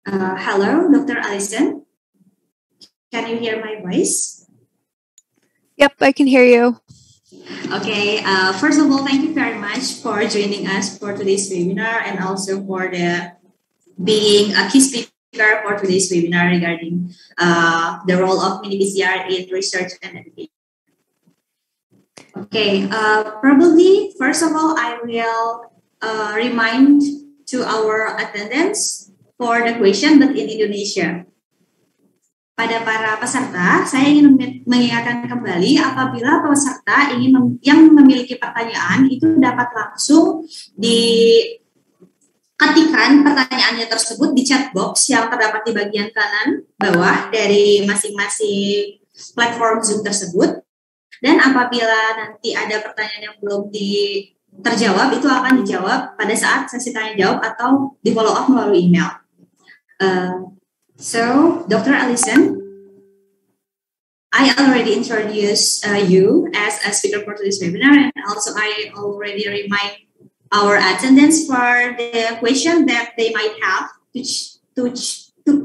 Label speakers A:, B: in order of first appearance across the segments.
A: Hello, Dr. Allison. Can you hear my voice?
B: Yep, I can hear you.
A: Okay. First of all, thank you very much for joining us for today's webinar and also for being a key speaker for today's webinar regarding the role of mini PCR in research and education. Okay. Probably, first of all, I will remind to our attendants for the question, but in Indonesia. Pada para peserta, saya ingin mengingatkan kembali apabila peserta yang memiliki pertanyaan itu dapat langsung diketikkan pertanyaannya tersebut di chat box yang terdapat di bagian kanan bawah dari masing-masing platform Zoom tersebut. Dan apabila nanti ada pertanyaan yang belum terjawab, itu akan dijawab pada saat sesi tanya jawab atau di follow up melalui email. So, Dr. Allison, I already introduced you as a speaker for today's webinar, and also I already remind our attendants for the question that they might have to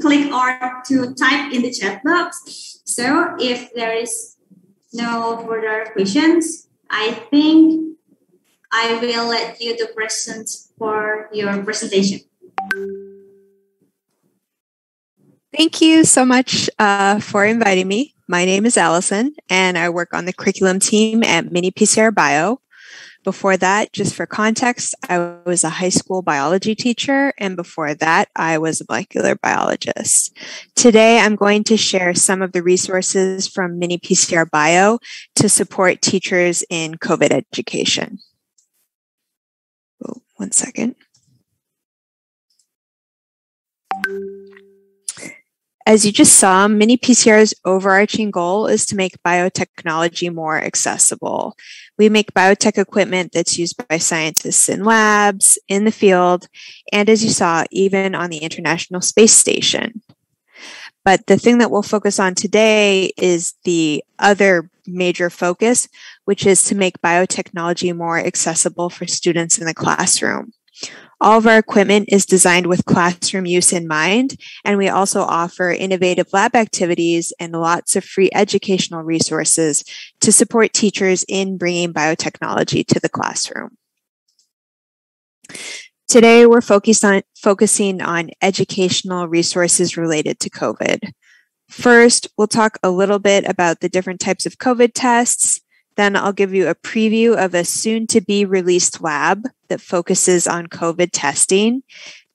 A: click or to type in the chat box. So, if there is no further questions, I think I will let you to present for your presentation.
B: Thank you so much for inviting me. My name is Allison, and I work on the curriculum team at Mini PCR Bio. Before that, just for context, I was a high school biology teacher, and before that, I was a molecular biologist. Today, I'm going to share some of the resources from Mini PCR Bio to support teachers in COVID education. Oh, 1 second. As you just saw, Mini PCR's overarching goal is to make biotechnology more accessible. We make biotech equipment that's used by scientists in labs, in the field, and as you saw, even on the International Space Station. But the thing that we'll focus on today is the other major focus, which is to make biotechnology more accessible for students in the classroom. All of our equipment is designed with classroom use in mind, and we also offer innovative lab activities and lots of free educational resources to support teachers in bringing biotechnology to the classroom. Today, we're focusing on educational resources related to COVID. First, we'll talk a little bit about the different types of COVID tests. Then I'll give you a preview of a soon-to-be released lab that focuses on COVID testing.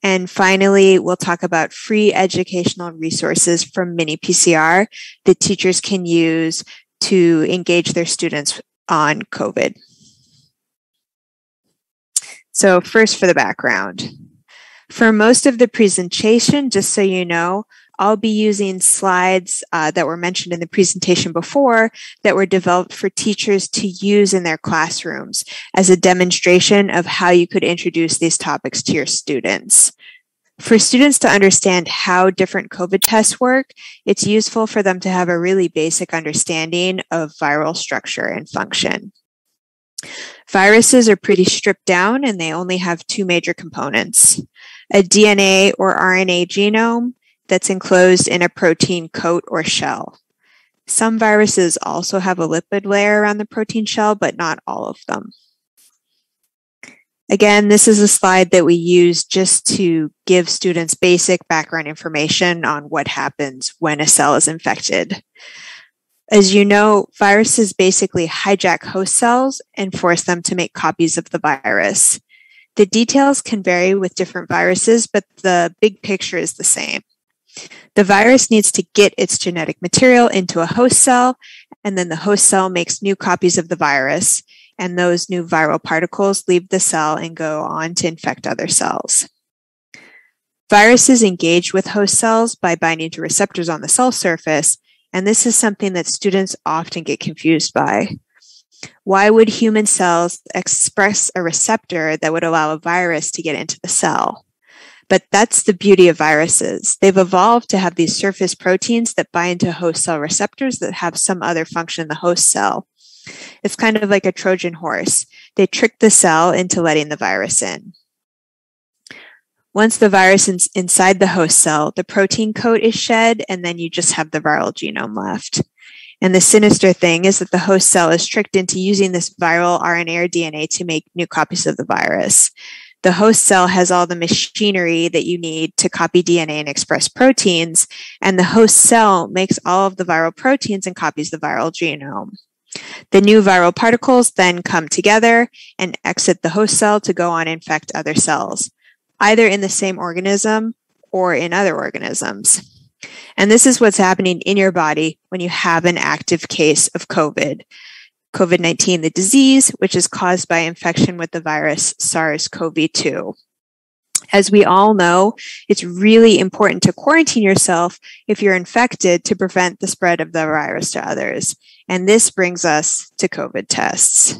B: And finally, we'll talk about free educational resources from Mini PCR that teachers can use to engage their students on COVID. So first, for the background. For most of the presentation, just so you know, I'll be using slides that were mentioned in the presentation before that were developed for teachers to use in their classrooms as a demonstration of how you could introduce these topics to your students. For students to understand how different COVID tests work, it's useful for them to have a really basic understanding of viral structure and function. Viruses are pretty stripped down and they only have two major components: a DNA or RNA genome that's enclosed in a protein coat or shell. Some viruses also have a lipid layer around the protein shell, but not all of them. Again, this is a slide that we use just to give students basic background information on what happens when a cell is infected. As you know, viruses basically hijack host cells and force them to make copies of the virus. The details can vary with different viruses, but the big picture is the same. The virus needs to get its genetic material into a host cell, and then the host cell makes new copies of the virus, and those new viral particles leave the cell and go on to infect other cells. Viruses engage with host cells by binding to receptors on the cell surface, and this is something that students often get confused by. Why would human cells express a receptor that would allow a virus to get into the cell? But that's the beauty of viruses. They've evolved to have these surface proteins that bind to host cell receptors that have some other function in the host cell. It's kind of like a Trojan horse. They trick the cell into letting the virus in. Once the virus is inside the host cell, the protein coat is shed, and then you just have the viral genome left. And the sinister thing is that the host cell is tricked into using this viral RNA or DNA to make new copies of the virus. The host cell has all the machinery that you need to copy DNA and express proteins, and the host cell makes all of the viral proteins and copies the viral genome. The new viral particles then come together and exit the host cell to go on and infect other cells, either in the same organism or in other organisms. And this is what's happening in your body when you have an active case of COVID-19, the disease, which is caused by infection with the virus SARS-CoV-2. As we all know, it's really important to quarantine yourself if you're infected to prevent the spread of the virus to others. And this brings us to COVID tests.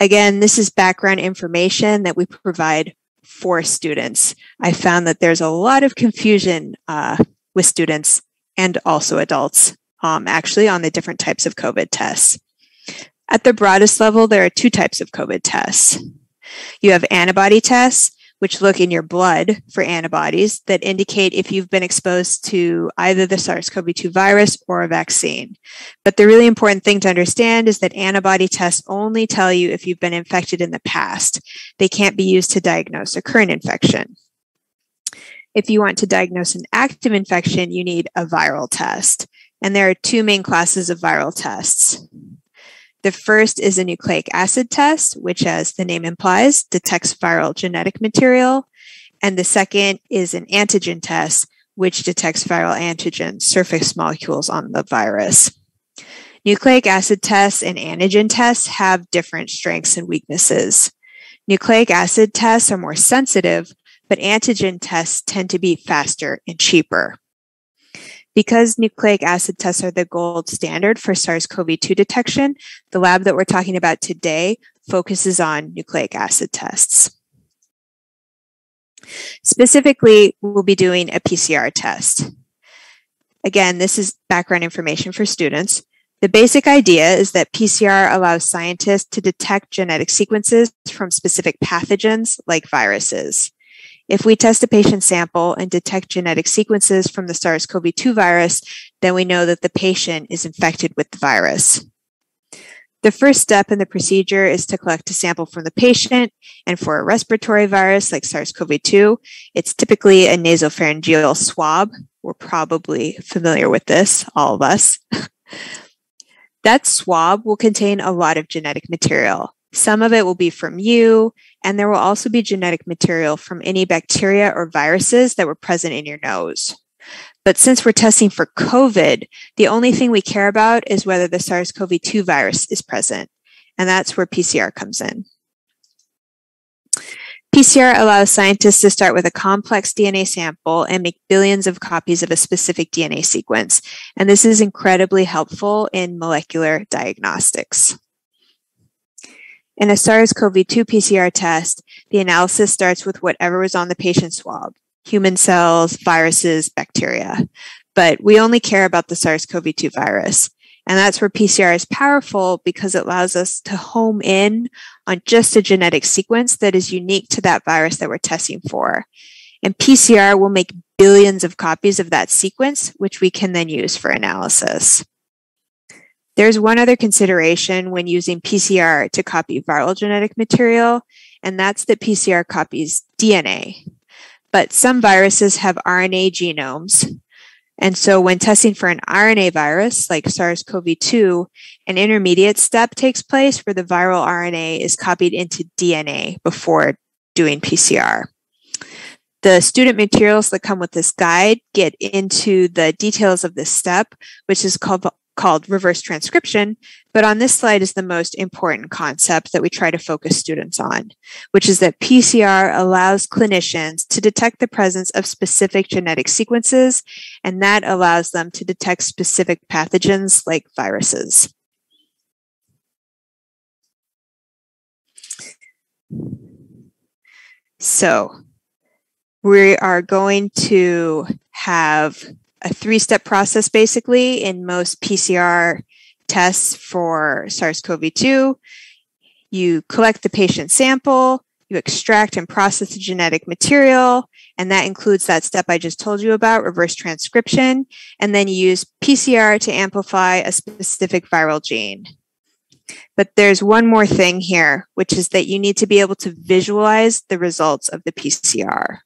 B: Again, this is background information that we provide for students. I found that there's a lot of confusion with students and also adults, actually, on the different types of COVID tests. At the broadest level, there are two types of COVID tests. You have antibody tests, which look in your blood for antibodies that indicate if you've been exposed to either the SARS-CoV-2 virus or a vaccine. But the really important thing to understand is that antibody tests only tell you if you've been infected in the past. They can't be used to diagnose a current infection. If you want to diagnose an active infection, you need a viral test. And there are two main classes of viral tests. The first is a nucleic acid test, which, as the name implies, detects viral genetic material. And the second is an antigen test, which detects viral antigen surface molecules on the virus. Nucleic acid tests and antigen tests have different strengths and weaknesses. Nucleic acid tests are more sensitive, but antigen tests tend to be faster and cheaper. Because nucleic acid tests are the gold standard for SARS-CoV-2 detection, the lab that we're talking about today focuses on nucleic acid tests. Specifically, we'll be doing a PCR test. Again, this is background information for students. The basic idea is that PCR allows scientists to detect genetic sequences from specific pathogens like viruses. If we test a patient sample and detect genetic sequences from the SARS-CoV-2 virus, then we know that the patient is infected with the virus. The first step in the procedure is to collect a sample from the patient, and for a respiratory virus like SARS-CoV-2, it's typically a nasopharyngeal swab. We're probably familiar with this, all of us. That swab will contain a lot of genetic material. Some of it will be from you, and there will also be genetic material from any bacteria or viruses that were present in your nose. But since we're testing for COVID, the only thing we care about is whether the SARS-CoV-2 virus is present, and that's where PCR comes in. PCR allows scientists to start with a complex DNA sample and make billions of copies of a specific DNA sequence, and this is incredibly helpful in molecular diagnostics. In a SARS-CoV-2 PCR test, the analysis starts with whatever was on the patient swab, human cells, viruses, bacteria. But we only care about the SARS-CoV-2 virus. And that's where PCR is powerful because it allows us to home in on just a genetic sequence that is unique to that virus that we're testing for. And PCR will make billions of copies of that sequence, which we can then use for analysis. There's one other consideration when using PCR to copy viral genetic material, and that's that PCR copies DNA. But some viruses have RNA genomes, and so when testing for an RNA virus like SARS-CoV-2, an intermediate step takes place where the viral RNA is copied into DNA before doing PCR. The student materials that come with this guide get into the details of this step, which is called reverse transcription, but on this slide is the most important concept that we try to focus students on, which is that PCR allows clinicians to detect the presence of specific genetic sequences, and that allows them to detect specific pathogens like viruses. So we are going to have a three-step process basically in most PCR tests for SARS-CoV-2. You collect the patient sample, you extract and process the genetic material, and that includes that step I just told you about, reverse transcription, and then you use PCR to amplify a specific viral gene. But there's one more thing here, which is that you need to be able to visualize the results of the PCR.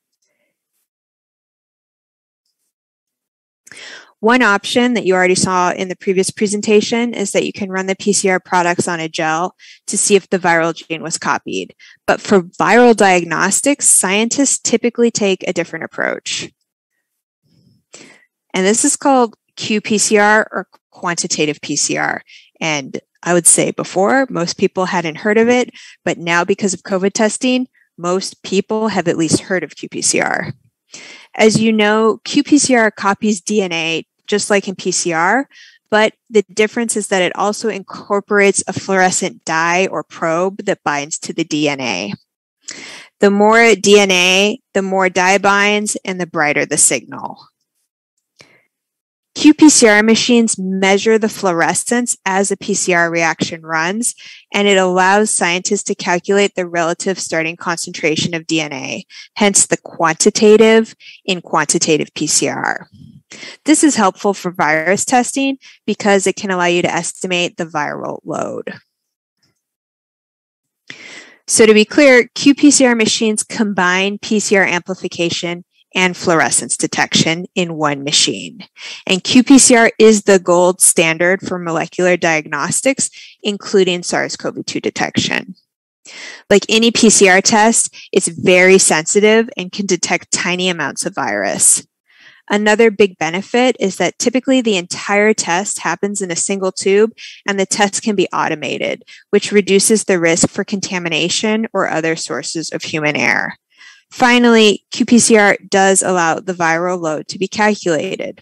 B: One option that you already saw in the previous presentation is that you can run the PCR products on a gel to see if the viral gene was copied. But for viral diagnostics, scientists typically take a different approach. And this is called Qpcr or quantitative PCR. And I would say before, most people hadn't heard of it, but now because of COVID testing, most people have at least heard of Qpcr. As you know, Qpcr copies DNA just like in PCR, but the difference is that it also incorporates a fluorescent dye or probe that binds to the DNA. The more DNA, the more dye binds, and the brighter the signal. Qpcr machines measure the fluorescence as a PCR reaction runs, and it allows scientists to calculate the relative starting concentration of DNA, hence the quantitative in quantitative PCR. This is helpful for virus testing because it can allow you to estimate the viral load. So to be clear, Qpcr machines combine PCR amplification and fluorescence detection in one machine. And Qpcr is the gold standard for molecular diagnostics, including SARS-CoV-2 detection. Like any PCR test, it's very sensitive and can detect tiny amounts of virus. Another big benefit is that typically the entire test happens in a single tube and the test can be automated, which reduces the risk for contamination or other sources of human error. Finally, Qpcr does allow the viral load to be calculated.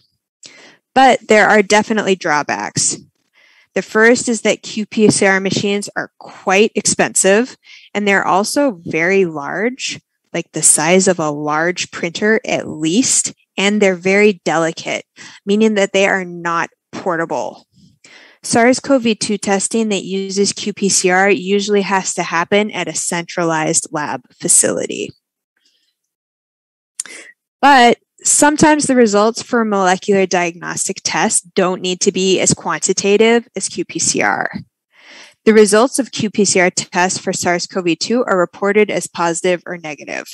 B: But there are definitely drawbacks. The first is that Qpcr machines are quite expensive, and they're also very large, like the size of a large printer at least, and they're very delicate, meaning that they are not portable. SARS-CoV-2 testing that uses Qpcr usually has to happen at a centralized lab facility. But sometimes the results for molecular diagnostic tests don't need to be as quantitative as Qpcr. The results of Qpcr tests for SARS-CoV-2 are reported as positive or negative.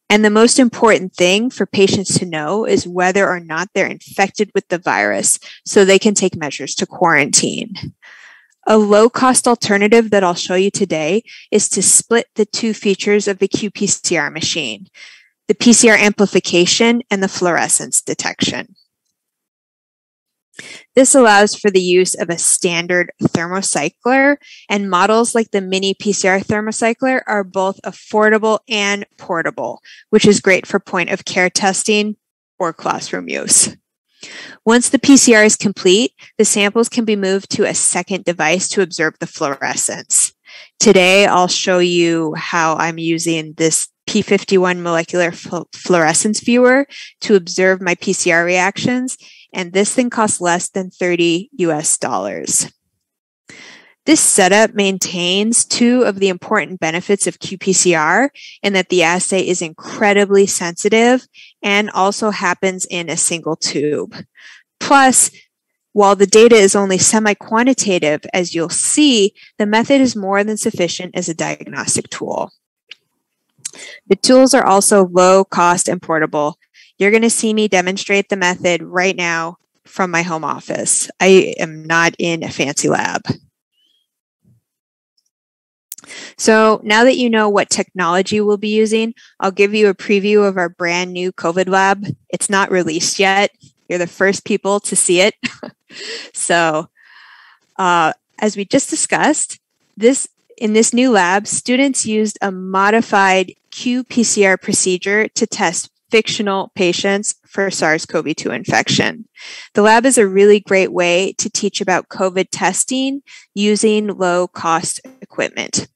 B: And the most important thing for patients to know is whether or not they're infected with the virus so they can take measures to quarantine. A low-cost alternative that I'll show you today is to split the two features of the Qpcr machine, the PCR amplification and the fluorescence detection. This allows for the use of a standard thermocycler, and models like the mini PCR thermocycler are both affordable and portable, which is great for point-of-care testing or classroom use. Once the PCR is complete, the samples can be moved to a second device to observe the fluorescence. Today, I'll show you how I'm using this P51 molecular fluorescence viewer to observe my PCR reactions, and this thing costs less than $30 US. This setup maintains two of the important benefits of Qpcr in that the assay is incredibly sensitive and also happens in a single tube. Plus, while the data is only semi-quantitative, as you'll see, the method is more than sufficient as a diagnostic tool. The tools are also low cost and portable. You're going to see me demonstrate the method right now from my home office. I am not in a fancy lab. So now that you know what technology we'll be using, I'll give you a preview of our brand new COVID lab. It's not released yet. You're the first people to see it. So as we just discussed, in this new lab, students used a modified Qpcr procedure to test fictional patients for SARS-CoV-2 infection. The lab is a really great way to teach about COVID testing using low-cost equipment.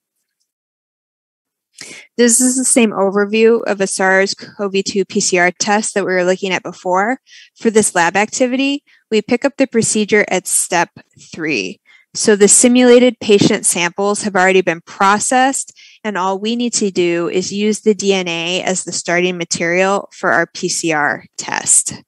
B: This is the same overview of a SARS-CoV-2 PCR test that we were looking at before. For this lab activity, we pick up the procedure at step 3. So the simulated patient samples have already been processed and all we need to do is use the DNA as the starting material for our PCR test.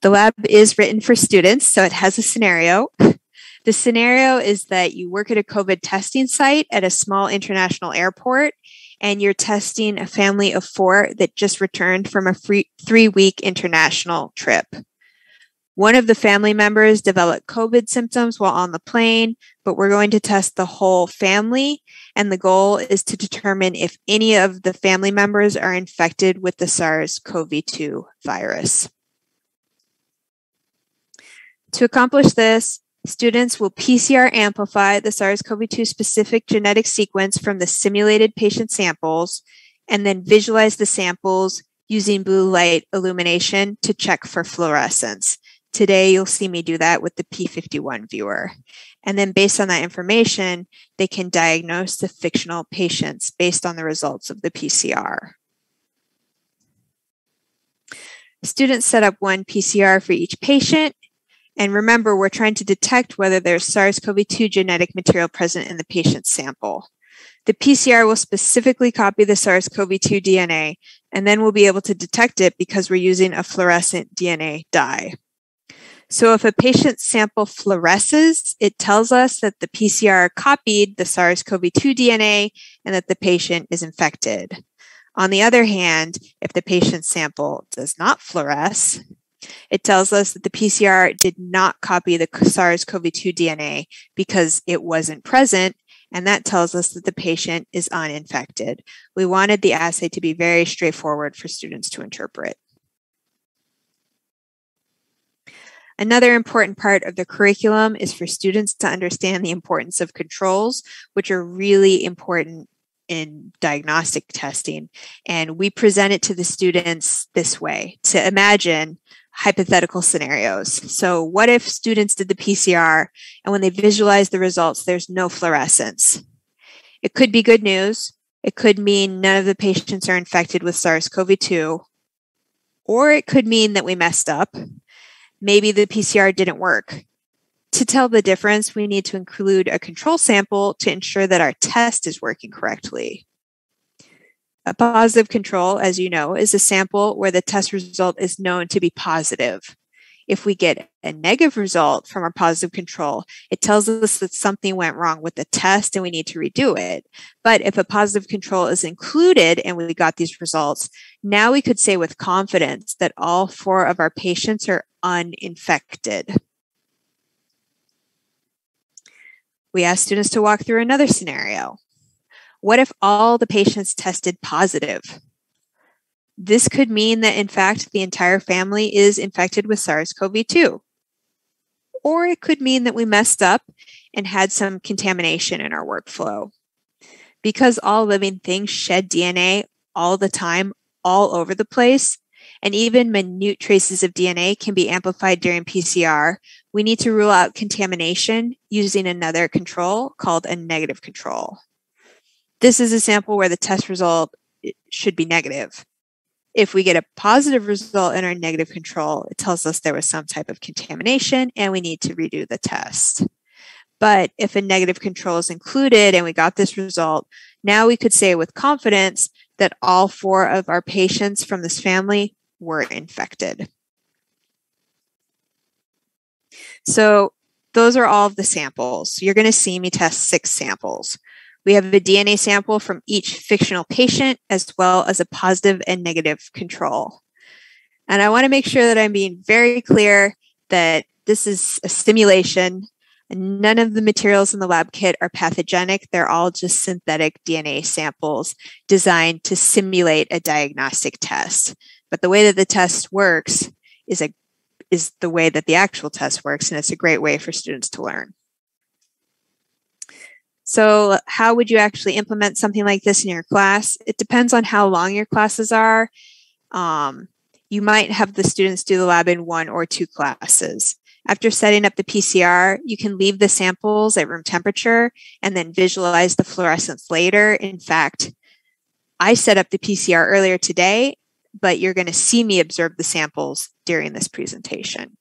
B: The lab is written for students, so it has a scenario. The scenario is that you work at a COVID testing site at a small international airport, and you're testing a family of 4 that just returned from a 3-week international trip. One of the family members developed COVID symptoms while on the plane, but we're going to test the whole family, and the goal is to determine if any of the family members are infected with the SARS-CoV-2 virus. To accomplish this, students will PCR amplify the SARS-CoV-2 specific genetic sequence from the simulated patient samples, and then visualize the samples using blue light illumination to check for fluorescence. Today, you'll see me do that with the P51 viewer. And then based on that information, they can diagnose the fictional patients based on the results of the PCR. Students set up 1 PCR for each patient. And remember, we're trying to detect whether there's SARS-CoV-2 genetic material present in the patient's sample. The PCR will specifically copy the SARS-CoV-2 DNA, and then we'll be able to detect it because we're using a fluorescent DNA dye. So if a patient's sample fluoresces, it tells us that the PCR copied the SARS-CoV-2 DNA and that the patient is infected. On the other hand, if the patient's sample does not fluoresce, it tells us that the PCR did not copy the SARS-CoV-2 DNA because it wasn't present, and that tells us that the patient is uninfected. We wanted the assay to be very straightforward for students to interpret. Another important part of the curriculum is for students to understand the importance of controls, which are really important in diagnostic testing. And we present it to the students this way, to imagine hypothetical scenarios. So what if students did the PCR and when they visualize the results, there's no fluorescence? It could be good news. It could mean none of the patients are infected with SARS-CoV-2, or it could mean that we messed up. Maybe the PCR didn't work. To tell the difference, we need to include a control sample to ensure that our test is working correctly. A positive control, as you know, is a sample where the test result is known to be positive. If we get a negative result from our positive control, it tells us that something went wrong with the test and we need to redo it. But if a positive control is included and we got these results, now we could say with confidence that all 4 of our patients are uninfected. We asked students to walk through another scenario. What if all the patients tested positive? This could mean that, in fact, the entire family is infected with SARS-CoV-2. Or it could mean that we messed up and had some contamination in our workflow. Because all living things shed DNA all the time, all over the place, and even minute traces of DNA can be amplified during PCR, we need to rule out contamination using another control called a negative control. This is a sample where the test result should be negative. If we get a positive result in our negative control, it tells us there was some type of contamination and we need to redo the test. But if a negative control is included and we got this result, now we could say with confidence that all 4 of our patients from this family were infected. So those are all of the samples. You're going to see me test 6 samples. We have a DNA sample from each fictional patient, as well as a positive and negative control. And I want to make sure that I'm being very clear that this is a simulation. None of the materials in the lab kit are pathogenic. They're all just synthetic DNA samples designed to simulate a diagnostic test. But the way that the test works is the way that the actual test works, and it's a great way for students to learn. So how would you actually implement something like this in your class? It depends on how long your classes are. You might have the students do the lab in 1 or 2 classes. After setting up the PCR, you can leave the samples at room temperature and then visualize the fluorescence later. In fact, I set up the PCR earlier today, but you're going to see me observe the samples during this presentation.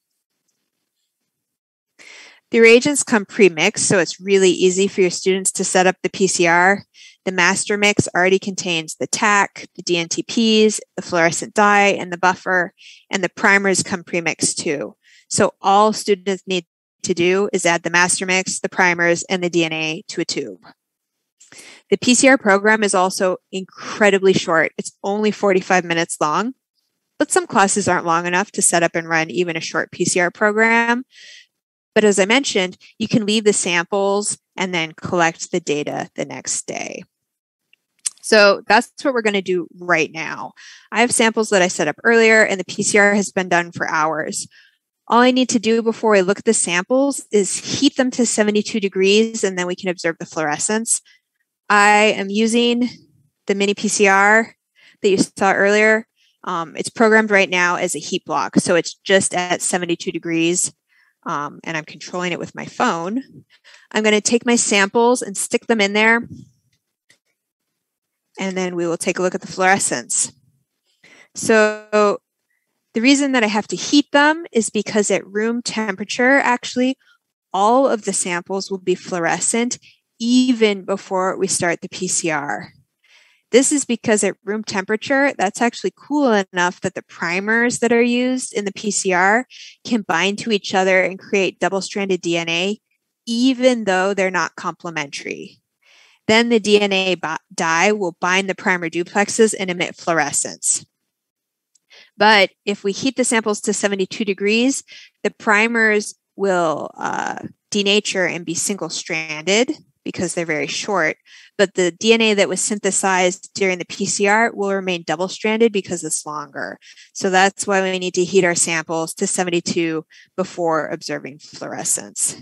B: The reagents come pre-mixed, so it's really easy for your students to set up the PCR. The master mix already contains the TAC, the DNTPs, the fluorescent dye, and the buffer, and the primers come pre-mixed too. So all students need to do is add the master mix, the primers, and the DNA to a tube. The PCR program is also incredibly short. It's only 45 minutes long, but some classes aren't long enough to set up and run even a short PCR program. But as I mentioned, you can leave the samples and then collect the data the next day. So that's what we're going to do right now. I have samples that I set up earlier, and the PCR has been done for hours. All I need to do before I look at the samples is heat them to 72 degrees, and then we can observe the fluorescence. I am using the mini PCR that you saw earlier. It's programmed right now as a heat block, so it's just at 72 degrees. And I'm controlling it with my phone. I'm going to take my samples and stick them in there, and then we will take a look at the fluorescence. So the reason that I have to heat them is because at room temperature, actually, all of the samples will be fluorescent even before we start the PCR. This is because at room temperature, that's actually cool enough that the primers that are used in the PCR can bind to each other and create double-stranded DNA, even though they're not complementary. Then the DNA dye will bind the primer duplexes and emit fluorescence. But if we heat the samples to 72 degrees, the primers will denature and be single-stranded because they're very short, but the DNA that was synthesized during the PCR will remain double-stranded because it's longer. So that's why we need to heat our samples to 72 before observing fluorescence.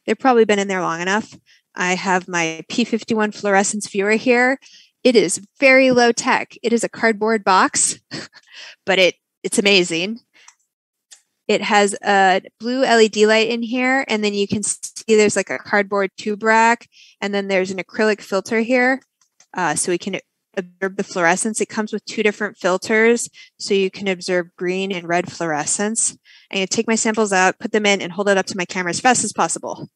B: They've probably been in there long enough. I have my P51 Fluorescence Viewer here. It is very low tech. It is a cardboard box, but it's amazing. It has a blue LED light in here, and then you can see there's like a cardboard tube rack, and then there's an acrylic filter here, so we can observe the fluorescence. It comes with two different filters, so you can observe green and red fluorescence. I'm going to take my samples out, put them in, and hold it up to my camera as fast as possible.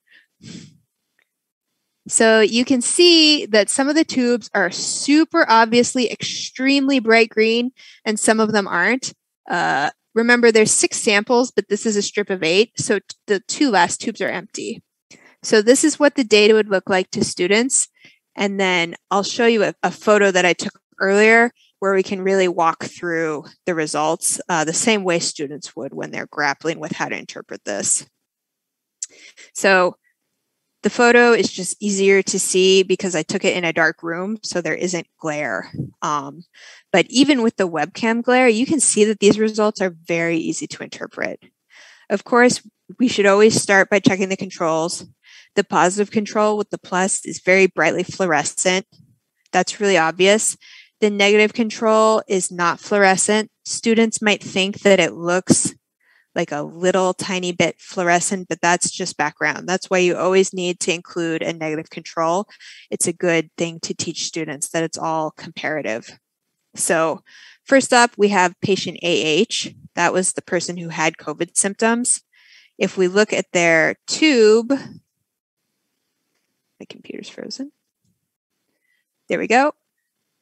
B: So you can see that some of the tubes are super obviously extremely bright green, and some of them aren't. Remember, there's 6 samples, but this is a strip of 8, so the 2 last tubes are empty. So this is what the data would look like to students, and then I'll show you a photo that I took earlier where we can really walk through the results the same way students would when they're grappling with how to interpret this. So the photo is just easier to see because I took it in a dark room, so there isn't glare. But even with the webcam glare, you can see that these results are very easy to interpret. Of course, we should always start by checking the controls. The positive control with the plus is very brightly fluorescent. That's really obvious. The negative control is not fluorescent. Students might think that it looks like a little tiny bit fluorescent, but that's just background. That's why you always need to include a negative control. It's a good thing to teach students that it's all comparative. So first up, we have patient AH. That was the person who had COVID symptoms. If we look at their tube, my computer's frozen. There we go.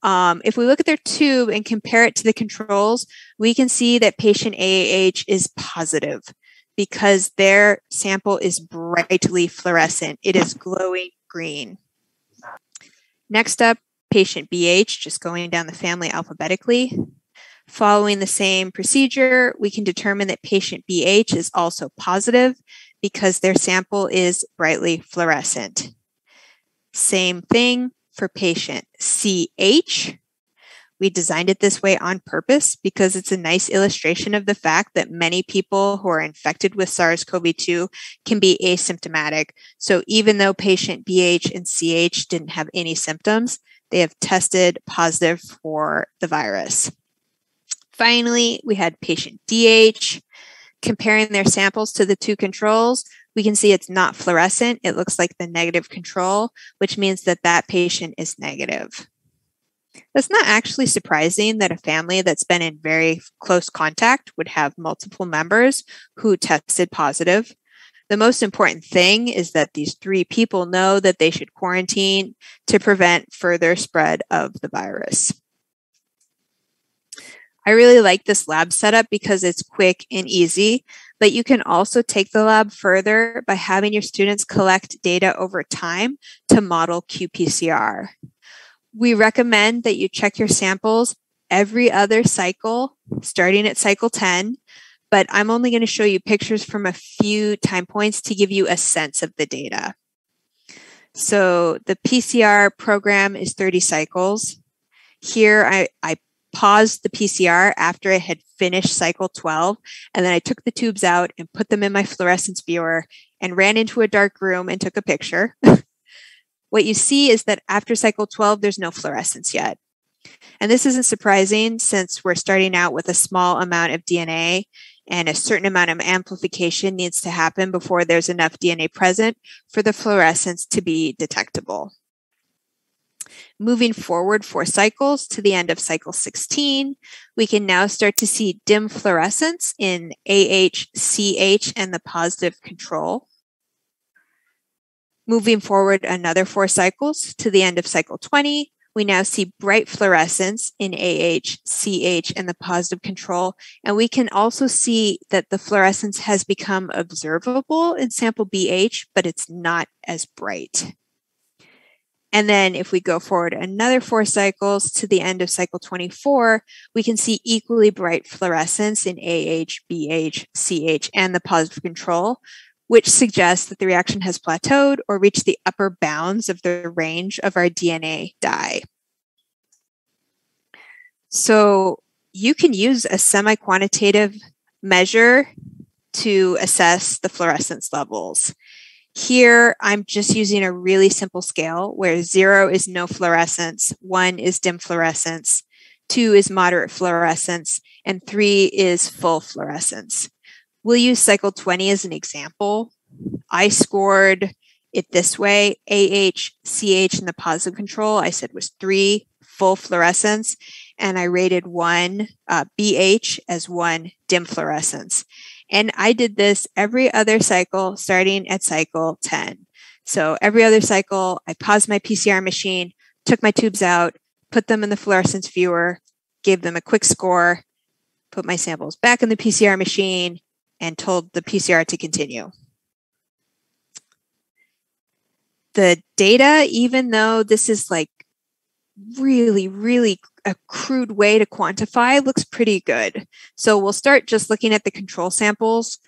B: If we look at their tube and compare it to the controls, we can see that patient AAH is positive because their sample is brightly fluorescent. It is glowing green. Next up, patient BH, just going down the family alphabetically. Following the same procedure, we can determine that patient BH is also positive because their sample is brightly fluorescent. Same thing for patient CH. We designed it this way on purpose because it's a nice illustration of the fact that many people who are infected with SARS-CoV-2 can be asymptomatic. So even though patient BH and CH didn't have any symptoms, they have tested positive for the virus. Finally, we had patient DH. Comparing their samples to the two controls, we can see it's not fluorescent. It looks like the negative control, which means that that patient is negative. That's not actually surprising that a family that's been in very close contact would have multiple members who tested positive. The most important thing is that these 3 people know that they should quarantine to prevent further spread of the virus. I really like this lab setup because it's quick and easy, but you can also take the lab further by having your students collect data over time to model Qpcr. We recommend that you check your samples every other cycle, starting at cycle 10, but I'm only going to show you pictures from a few time points to give you a sense of the data. So the PCR program is 30 cycles. Here I paused the PCR after I had finished cycle 12, and then I took the tubes out and put them in my fluorescence viewer and ran into a dark room and took a picture. What you see is that after cycle 12, there's no fluorescence yet. And this isn't surprising since we're starting out with a small amount of DNA and a certain amount of amplification needs to happen before there's enough DNA present for the fluorescence to be detectable. Moving forward 4 cycles to the end of cycle 16, we can now start to see dim fluorescence in AH, CH, and the positive control. Moving forward another 4 cycles to the end of cycle 20, we now see bright fluorescence in AH, CH, and the positive control. And we can also see that the fluorescence has become observable in sample BH, but it's not as bright. And then if we go forward another 4 cycles to the end of cycle 24, we can see equally bright fluorescence in AH, BH, CH, and the positive control, which suggests that the reaction has plateaued or reached the upper bounds of the range of our DNA dye. So you can use a semi-quantitative measure to assess the fluorescence levels. Here, I'm just using a really simple scale where 0 is no fluorescence, 1 is dim fluorescence, 2 is moderate fluorescence, and 3 is full fluorescence. We'll use cycle 20 as an example. I scored it this way. AH, CH, and the positive control, I said was 3 full fluorescence, and I rated 1 BH as 1 dim fluorescence. And I did this every other cycle starting at cycle 10. So every other cycle, I paused my PCR machine, took my tubes out, put them in the fluorescence viewer, gave them a quick score, put my samples back in the PCR machine, and told the PCR to continue. The data, even though this is like really a crude way to quantify, looks pretty good. So we'll start just looking at the control samples.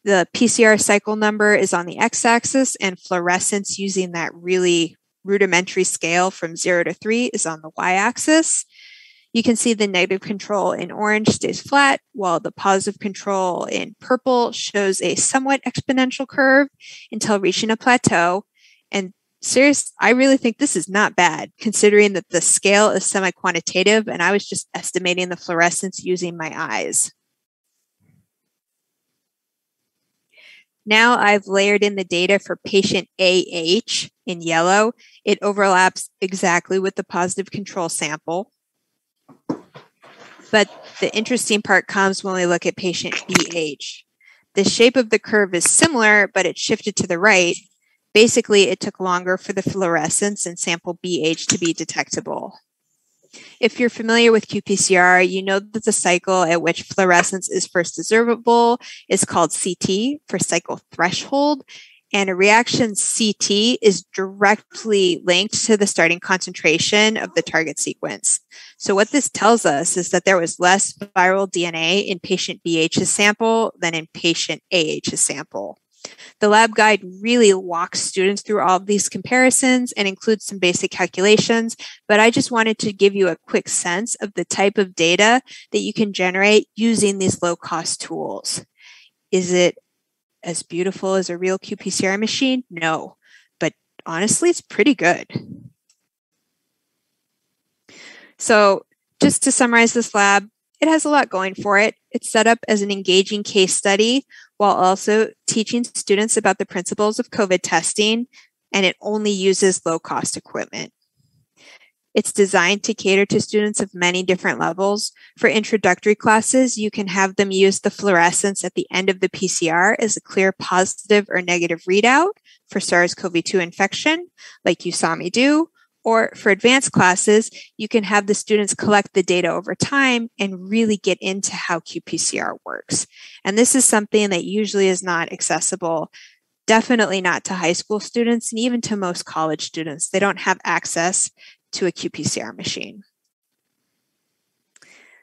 B: The PCR cycle number is on the x-axis, and fluorescence using that really rudimentary scale from 0 to 3 is on the y-axis. You can see the negative control in orange stays flat, while the positive control in purple shows a somewhat exponential curve until reaching a plateau. And I really think this is not bad, considering that the scale is semi-quantitative and I was just estimating the fluorescence using my eyes. Now I've layered in the data for patient AH in yellow. It overlaps exactly with the positive control sample. But the interesting part comes when we look at patient BH. The shape of the curve is similar, but it's shifted to the right. Basically, it took longer for the fluorescence in sample BH to be detectable. If you're familiar with Qpcr, you know that the cycle at which fluorescence is first observable is called CT, for cycle threshold, and a reaction CT is directly linked to the starting concentration of the target sequence. So what this tells us is that there was less viral DNA in patient BH's sample than in patient AH's sample. The lab guide really walks students through all of these comparisons and includes some basic calculations, but I just wanted to give you a quick sense of the type of data that you can generate using these low-cost tools. Is it as beautiful as a real Qpcr machine? No, but honestly, it's pretty good. So just to summarize this lab, it has a lot going for it. It's set up as an engaging case study while also teaching students about the principles of COVID testing, and it only uses low-cost equipment. It's designed to cater to students of many different levels. For introductory classes, you can have them use the fluorescence at the end of the PCR as a clear positive or negative readout for SARS-CoV-2 infection, like you saw me do. Or for advanced classes, you can have the students collect the data over time and really get into how Qpcr works. And this is something that usually is not accessible, definitely not to high school students and even to most college students. They don't have access to a Qpcr machine.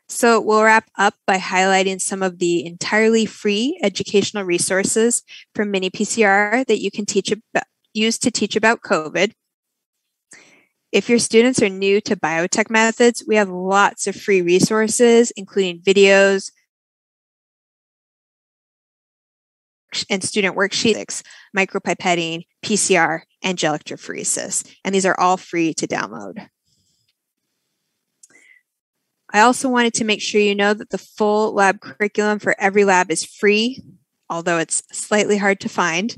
B: So we'll wrap up by highlighting some of the entirely free educational resources from Mini PCR that you can use to teach about COVID. If your students are new to biotech methods, we have lots of free resources, including videos and student worksheets, micropipetting, PCR, and electrophoresis. And these are all free to download. I also wanted to make sure you know that the full lab curriculum for every lab is free, although it's slightly hard to find.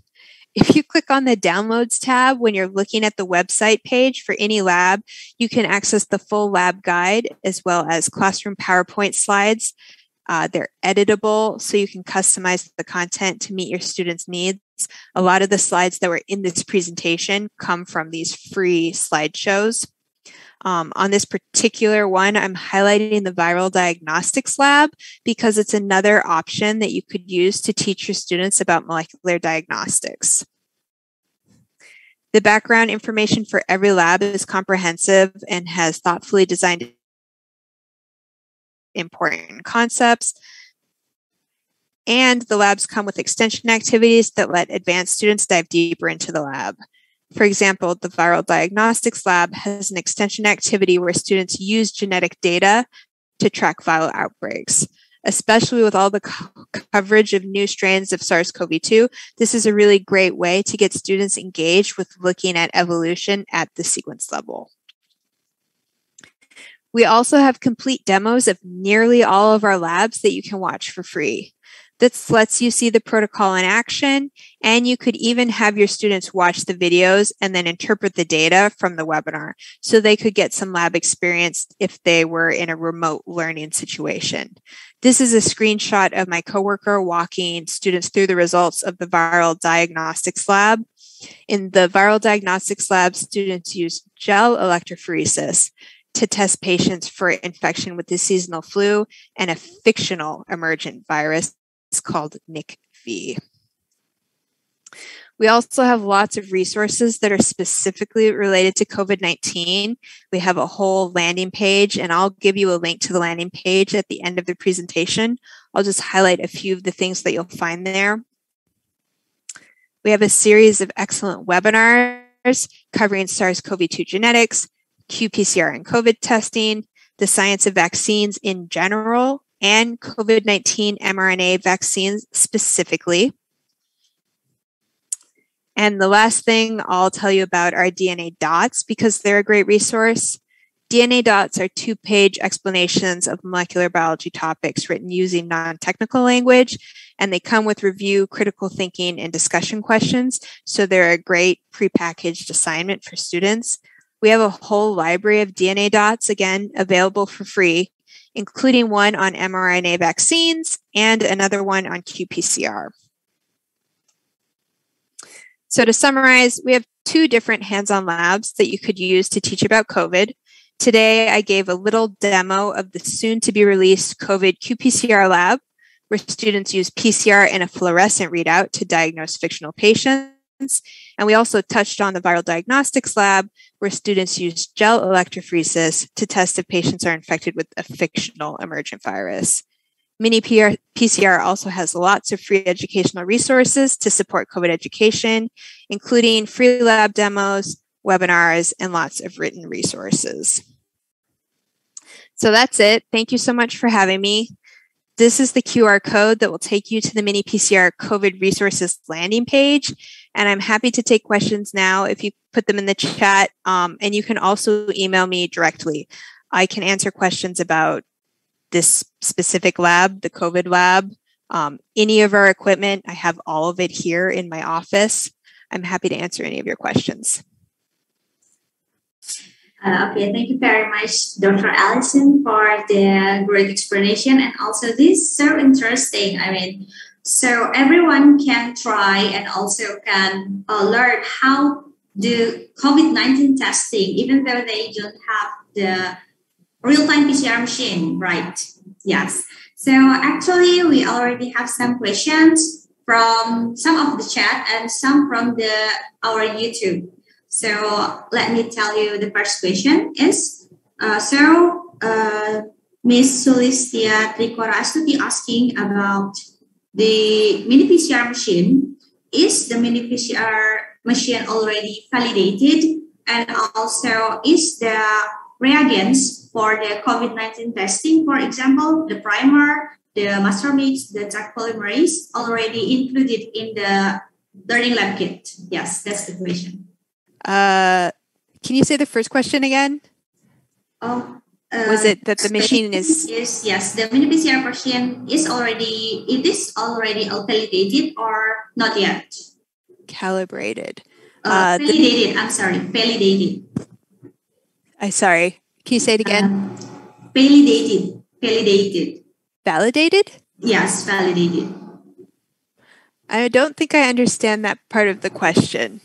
B: If you click on the Downloads tab when you're looking at the website page for any lab, you can access the full lab guide as well as classroom PowerPoint slides. They're editable, so you can customize the content to meet your students' needs. A lot of the slides that were in this presentation come from these free slideshows. On this particular one, I'm highlighting the Viral Diagnostics Lab because it's another option that you could use to teach your students about molecular diagnostics. The background information for every lab is comprehensive and has thoughtfully designed important concepts. And the labs come with extension activities that let advanced students dive deeper into the lab. For example, the Viral Diagnostics Lab has an extension activity where students use genetic data to track viral outbreaks. Especially with all the coverage of new strains of SARS-CoV-2, this is a really great way to get students engaged with looking at evolution at the sequence level. We also have complete demos of nearly all of our labs that you can watch for free. This lets you see the protocol in action, and you could even have your students watch the videos and then interpret the data from the webinar so they could get some lab experience if they were in a remote learning situation. This is a screenshot of my coworker walking students through the results of the Viral Diagnostics Lab. In the Viral Diagnostics Lab, students use gel electrophoresis to test patients for infection with the seasonal flu and a fictional emergent virus called NICV. We also have lots of resources that are specifically related to COVID-19. We have a whole landing page, and I'll give you a link to the landing page at the end of the presentation. I'll just highlight a few of the things that you'll find there. We have a series of excellent webinars covering SARS-CoV-2 genetics, Qpcr and COVID testing, the science of vaccines in general, and COVID-19 mRNA vaccines specifically. And the last thing I'll tell you about are DNA dots because they're a great resource. DNA dots are 2-page explanations of molecular biology topics written using non-technical language, and they come with review, critical thinking, and discussion questions. So they're a great prepackaged assignment for students. We have a whole library of DNA dots, again, available for free, including one on mRNA vaccines and another one on Qpcr. So to summarize, we have 2 different hands-on labs that you could use to teach about COVID. Today, I gave a little demo of the soon-to-be-released COVID Qpcr lab, where students use PCR and a fluorescent readout to diagnose fictional patients. And we also touched on the Viral Diagnostics Lab, where students use gel electrophoresis to test if patients are infected with a fictional emergent virus. Mini PCR also has lots of free educational resources to support COVID education, including free lab demos, webinars, and lots of written resources. So that's it. Thank you so much for having me. This is the QR code that will take you to the Mini PCR COVID resources landing page. And I'm happy to take questions now if you put them in the chat. And you can also email me directly. I can answer questions about this specific lab, the COVID lab, any of our equipment. I have all of it here in my office. I'm happy to answer any of your questions.
A: Okay, thank you very much, Dr. Allison, for the great explanation. And also this is so interesting. I mean, so everyone can try and also can learn how do COVID-19 testing, even though they don't have the real-time PCR machine, right? Yes. So actually, we already have some questions from some of the chat and some from our YouTube. So let me tell you the first question is, Miss Sulistia Trikorastuti asking about the mini PCR machine. Is the mini PCR machine already validated? And also, is the reagents for the COVID-19 testing, for example, the primer, the master mix, the Jack polymerase already included in the learning lab kit? Yes, that's the question.
B: Can you say the first question again? Was it that the machine is?
A: Yes, the mini PCR machine is already validated or not yet?
B: Calibrated.
A: Validated. I'm sorry, validated.
B: Sorry. Can you say it again?
A: Validated. Validated.
B: Validated?
A: Yes, validated.
B: I don't think I understand that part of the question.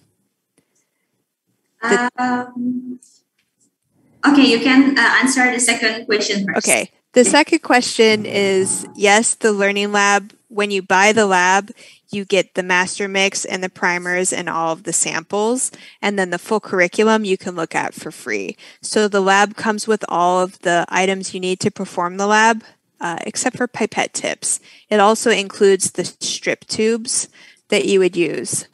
A: Okay, you can answer the second question first.
B: Okay. The second question is, yes, the learning lab, when you buy the lab, you get the master mix and the primers and all of the samples, and then the full curriculum you can look at for free. So the lab comes with all of the items you need to perform the lab, except for pipette tips. It also includes the strip tubes that you would use.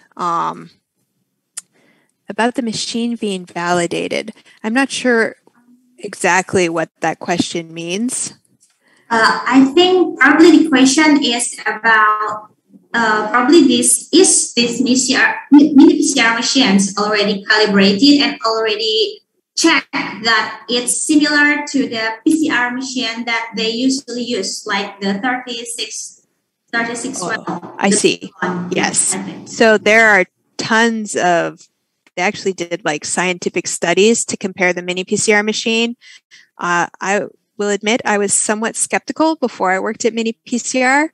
B: About the machine being validated, I'm not sure exactly what that question means.
A: I think probably the question is about probably this mini PCR machines already calibrated and already checked that it's similar to the PCR machine that they usually use, like the 36.
B: I see. Yes. So there are tons of. They actually did like scientific studies to compare the mini PCR machine. I will admit I was somewhat skeptical before I worked at mini PCR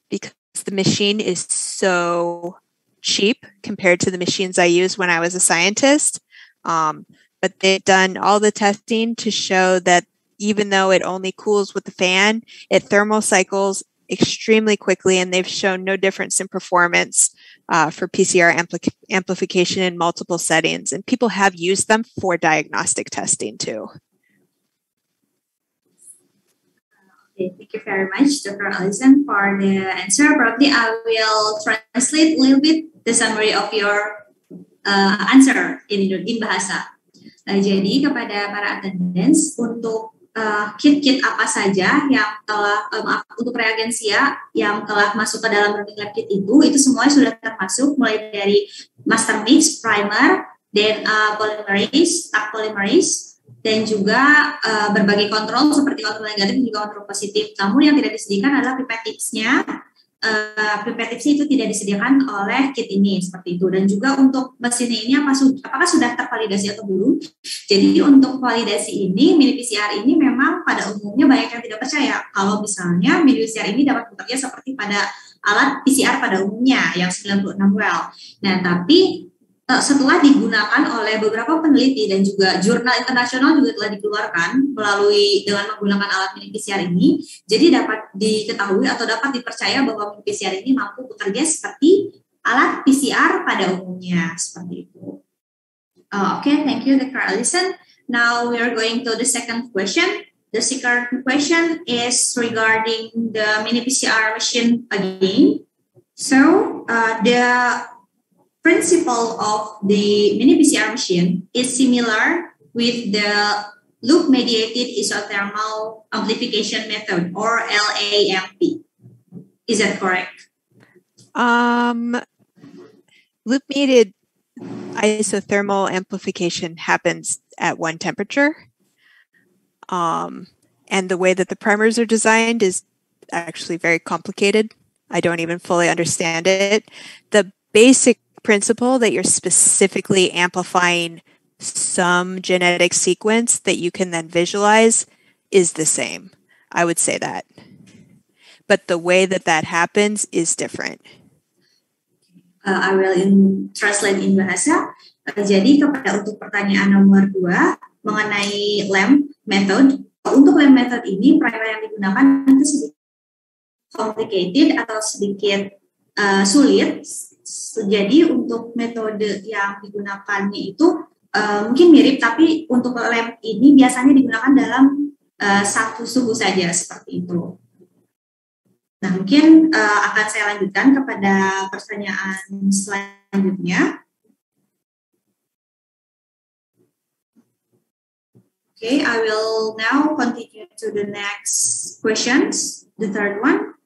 B: because the machine is so cheap compared to the machines I used when I was a scientist. But they've done all the testing to show that even though it only cools with the fan, it thermal cycles extremely quickly, and they've shown no difference in performance for PCR amplification in multiple settings. And people have used them for diagnostic testing too.
A: Okay, thank you very much, Dr. Allison, for the answer. Probably I will translate a little bit the summary of your answer in bahasa. Jadi kepada para attendants, untuk kit-kit apa saja yang telah untuk reagensia yang telah masuk ke dalam learning lab kit itu semua sudah termasuk, mulai dari master mix, primer, dan polymerase, Taq polymerase, dan juga berbagai kontrol seperti kontrol negatif dan juga kontrol positif. Namun yang tidak disediakan adalah pipette tipsnya. Pipette tips itu tidak disediakan oleh kit ini seperti itu, dan juga untuk mesin ini apakah sudah tervalidasi atau belum. Jadi untuk validasi ini mini PCR ini memang pada umumnya banyak yang tidak percaya kalau misalnya mini PCR ini dapat bekerja seperti pada alat PCR pada umumnya yang 96 well. Nah, tapi setelah digunakan oleh beberapa peneliti dan juga jurnal internasional juga telah dikeluarkan dengan menggunakan alat mini PCR ini, jadi dapat diketahui atau dapat dipercaya bahwa mini PCR ini mampu bekerja seperti alat PCR pada umumnya, seperti itu. Okay, thank you, Dr. Allison. Now we are going to the second question. The second question is regarding the mini PCR machine again. So the principle of the mini PCR machine is similar with the loop-mediated isothermal amplification method, or LAMP. Is that correct?
B: Loop-mediated isothermal amplification happens at one temperature. And the way that the primers are designed is actually very complicated. I don't even fully understand it. The basic principle that you're specifically amplifying some genetic sequence that you can then visualize is the same. I would say that. But the way that that happens is different.
A: I will translate in bahasa. Jadi untuk pertanyaan nomor 2 mengenai LAMP method. Untuk LAMP method ini parameter yang digunakan itu sedikit complicated atau sedikit sulit. Jadi untuk metode yang digunakannya itu mungkin mirip, tapi untuk LAMP ini biasanya digunakan dalam satu suhu saja seperti itu. Nah, mungkin akan saya lanjutkan kepada pertanyaan selanjutnya. Okay, I will now continue to the next questions, the third one.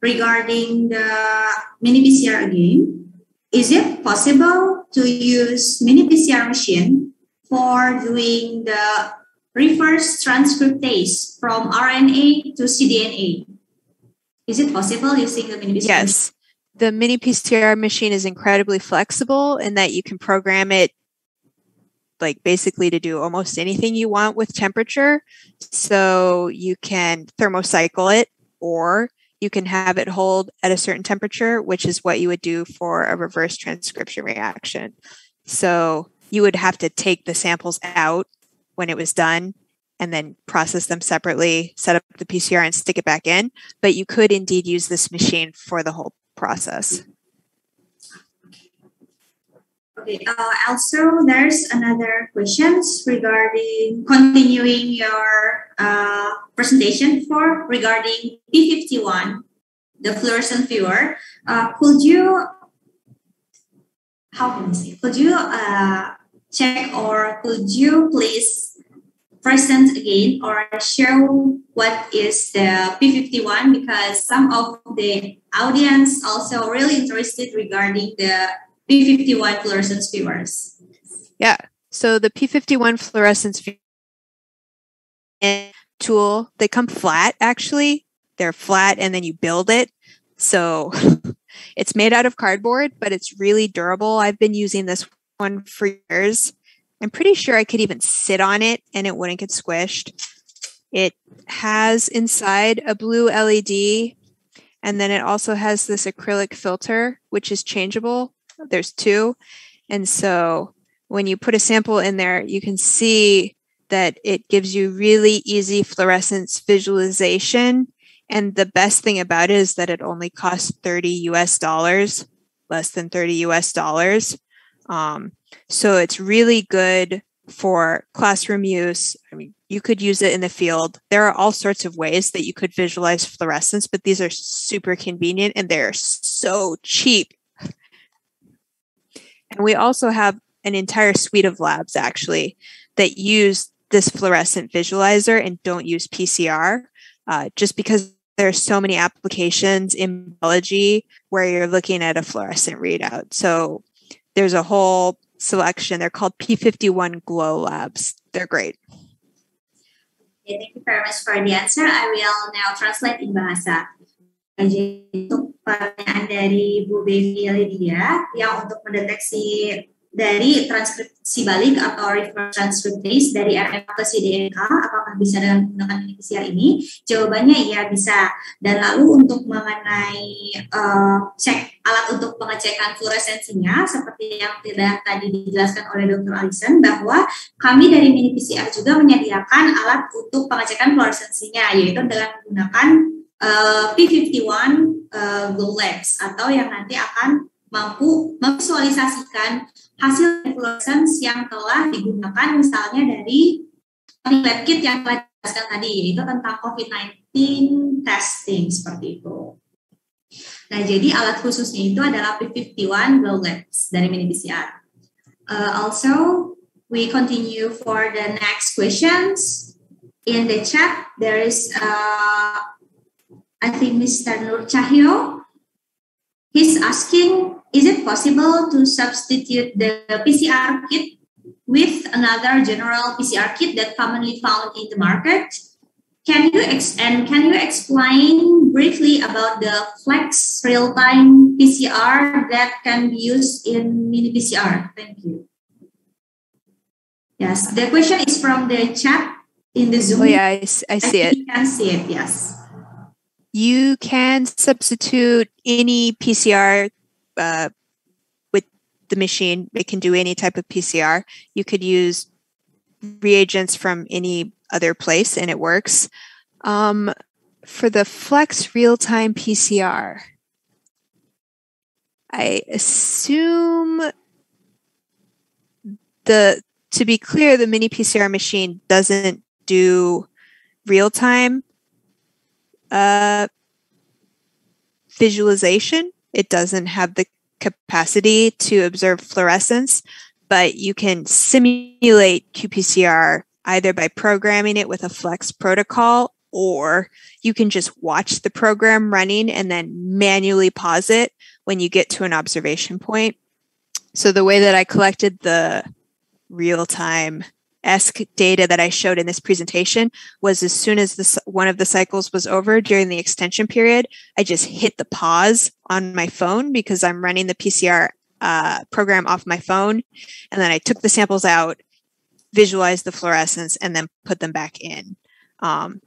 A: Regarding the mini PCR again, is it possible to use mini PCR machine for doing the reverse transcriptase from RNA to cDNA? Is it possible using the mini PCR?
B: Yes. The mini PCR machine is incredibly flexible in that you can program it like basically to do almost anything you want with temperature. So you can thermocycle it, or you can have it hold at a certain temperature, which is what you would do for a reverse transcription reaction. So you would have to take the samples out when it was done and then process them separately, set up the PCR and stick it back in. But you could indeed use this machine for the whole process.
A: Okay, also there's another questions regarding continuing your presentation regarding P51, the fluorescent viewer. Could you check, or could you please present again or show what is the P51, because some of the audience also really interested regarding the P51 fluorescence viewers.
B: Yeah, so the P51 fluorescence tool, they come flat actually. They're flat and then you build it. So it's made out of cardboard, but it's really durable. I've been using this one for years. I'm pretty sure I could even sit on it and it wouldn't get squished. It has inside a blue LED, and then it also has this acrylic filter, which is changeable. There's 2. And so when you put a sample in there, you can see that it gives you really easy fluorescence visualization. And the best thing about it is that it only costs $30 US, less than $30 US. So it's really good for classroom use. I mean, you could use it in the field. There are all sorts of ways that you could visualize fluorescence, but these are super convenient and they're so cheap. And we also have an entire suite of labs actually that use this fluorescent visualizer and don't use PCR, just because there are so many applications in biology where you're looking at a fluorescent readout. So there's a whole selection. They're called P51 Glow Labs. They're great.
A: Okay, thank you very much for the answer. I will now translate in bahasa. Jadi untuk pertanyaan dari Bu Bevi Lydia yang untuk mendeteksi dari transkripsi balik atau reverse transcriptase dari RNA ke cDNA, apakah bisa dengan menggunakan PCR ini? Jawabannya iya bisa. Dan lalu untuk mengenai cek alat untuk pengecekan fluoresensinya, seperti yang tadi dijelaskan oleh Dr. Alison, bahwa kami dari mini PCR juga menyediakan alat untuk pengecekan fluoresensinya, yaitu dengan menggunakan P51 Glow Labs, atau yang nanti akan mampu memvisualisasikan hasil fluorescence yang telah digunakan misalnya dari lab kit yang telah dijelaskan tadi, yaitu tentang COVID-19 testing seperti itu. Nah, jadi alat khususnya itu adalah P51 Glow Labs dari mini PCR. Also, we continue for the next questions. In the chat, there is I think Mr. Nur Cahyo. He's asking, is it possible to substitute the PCR kit with another general PCR kit that commonly found in the market? can you explain briefly about the flex real-time PCR that can be used in mini PCR? Thank you. Yes, the question is from the chat in the Zoom.
B: Oh yeah, I see it.
A: You can see it, yes.
B: You can substitute any PCR with the machine. It can do any type of PCR. You could use reagents from any other place and it works. For the flex real-time PCR, I assume to be clear, the mini PCR machine doesn't do real-time visualization. It doesn't have the capacity to observe fluorescence, but you can simulate Qpcr either by programming it with a flex protocol, or you can just watch the program running and then manually pause it when you get to an observation point. So the way that I collected the real-time-esque data that I showed in this presentation was as soon as one of the cycles was over during the extension period, I just hit the pause on my phone because I'm running the PCR program off my phone. And then I took the samples out, visualized the fluorescence, and then put them back in.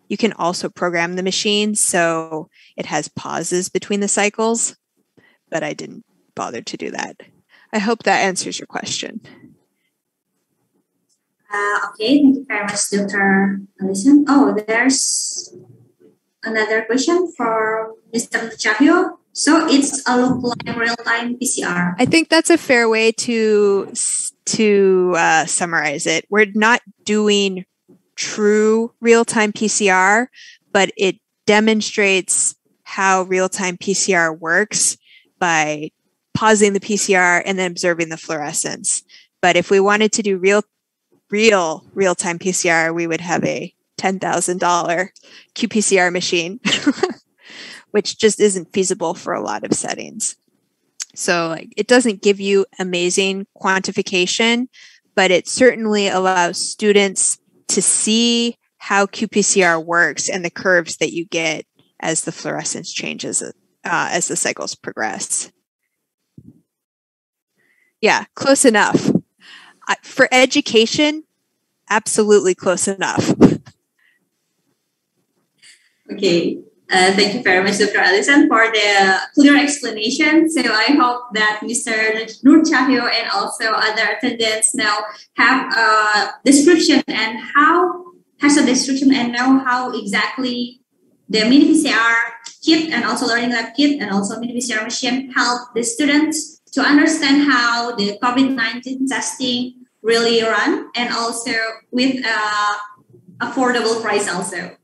B: You can also program the machine so it has pauses between the cycles, but I didn't bother to do that. I hope that answers your question.
A: Okay, thank you very much, Dr. Alison. Oh, there's another question for Mr. Cahyo. So it's a lookalike real-time PCR.
B: I think that's a fair way to summarize it. We're not doing true real-time PCR, but it demonstrates how real-time PCR works by pausing the PCR and then observing the fluorescence. But if we wanted to do real-time PCR, we would have a $10,000 Qpcr machine, which just isn't feasible for a lot of settings. So it doesn't give you amazing quantification, but it certainly allows students to see how Qpcr works and the curves that you get as the fluorescence changes as the cycles progress. Yeah, close enough. For education, absolutely close enough.
A: Okay. Thank you very much, Dr. Alison, for the clear explanation. So I hope that Mr. Nur Cahyo and also other attendants now have a description and know how exactly the mini PCR kit and also learning lab kit and also mini PCR machine help the students to understand how the COVID-19 testing really run, and also with affordable price also.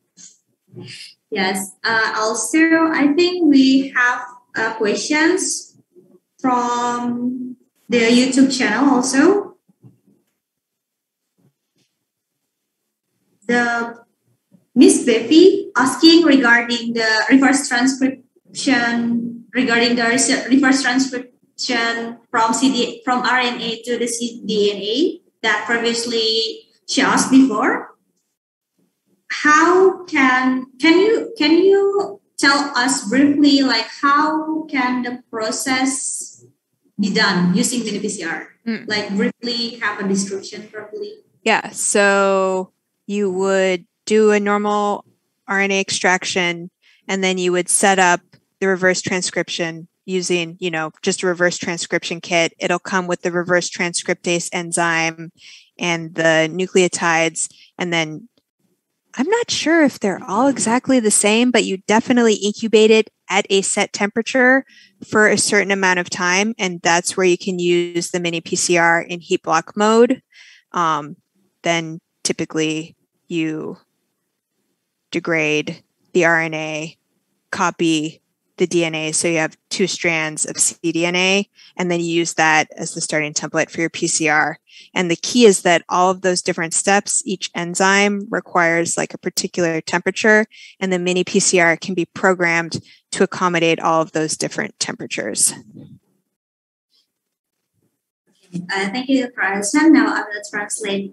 A: Yes. Also, I think we have questions from the YouTube channel also. The Miss Beppy asking regarding the reverse transcription, from RNA to the cDNA that previously she asked before. How can you tell us briefly, like, how can the process be done using mini PCR? Like, briefly have a description probably.
B: Yeah, so you would do a normal RNA extraction, and then you would set up the reverse transcription using, just a reverse transcription kit. It'll come with the reverse transcriptase enzyme and the nucleotides, and then I'm not sure if they're all exactly the same, but you definitely incubate it at a set temperature for a certain amount of time. And that's where you can use the mini PCR in heat block mode. Then typically you degrade the RNA, copy the DNA. So you have 2 strands of cDNA, and then you use that as the starting template for your PCR. And the key is that all of those different steps, each enzyme requires like a particular temperature, and the mini PCR can be programmed to accommodate all of those different temperatures.
A: Thank you, Dr. Alison. Now I will translate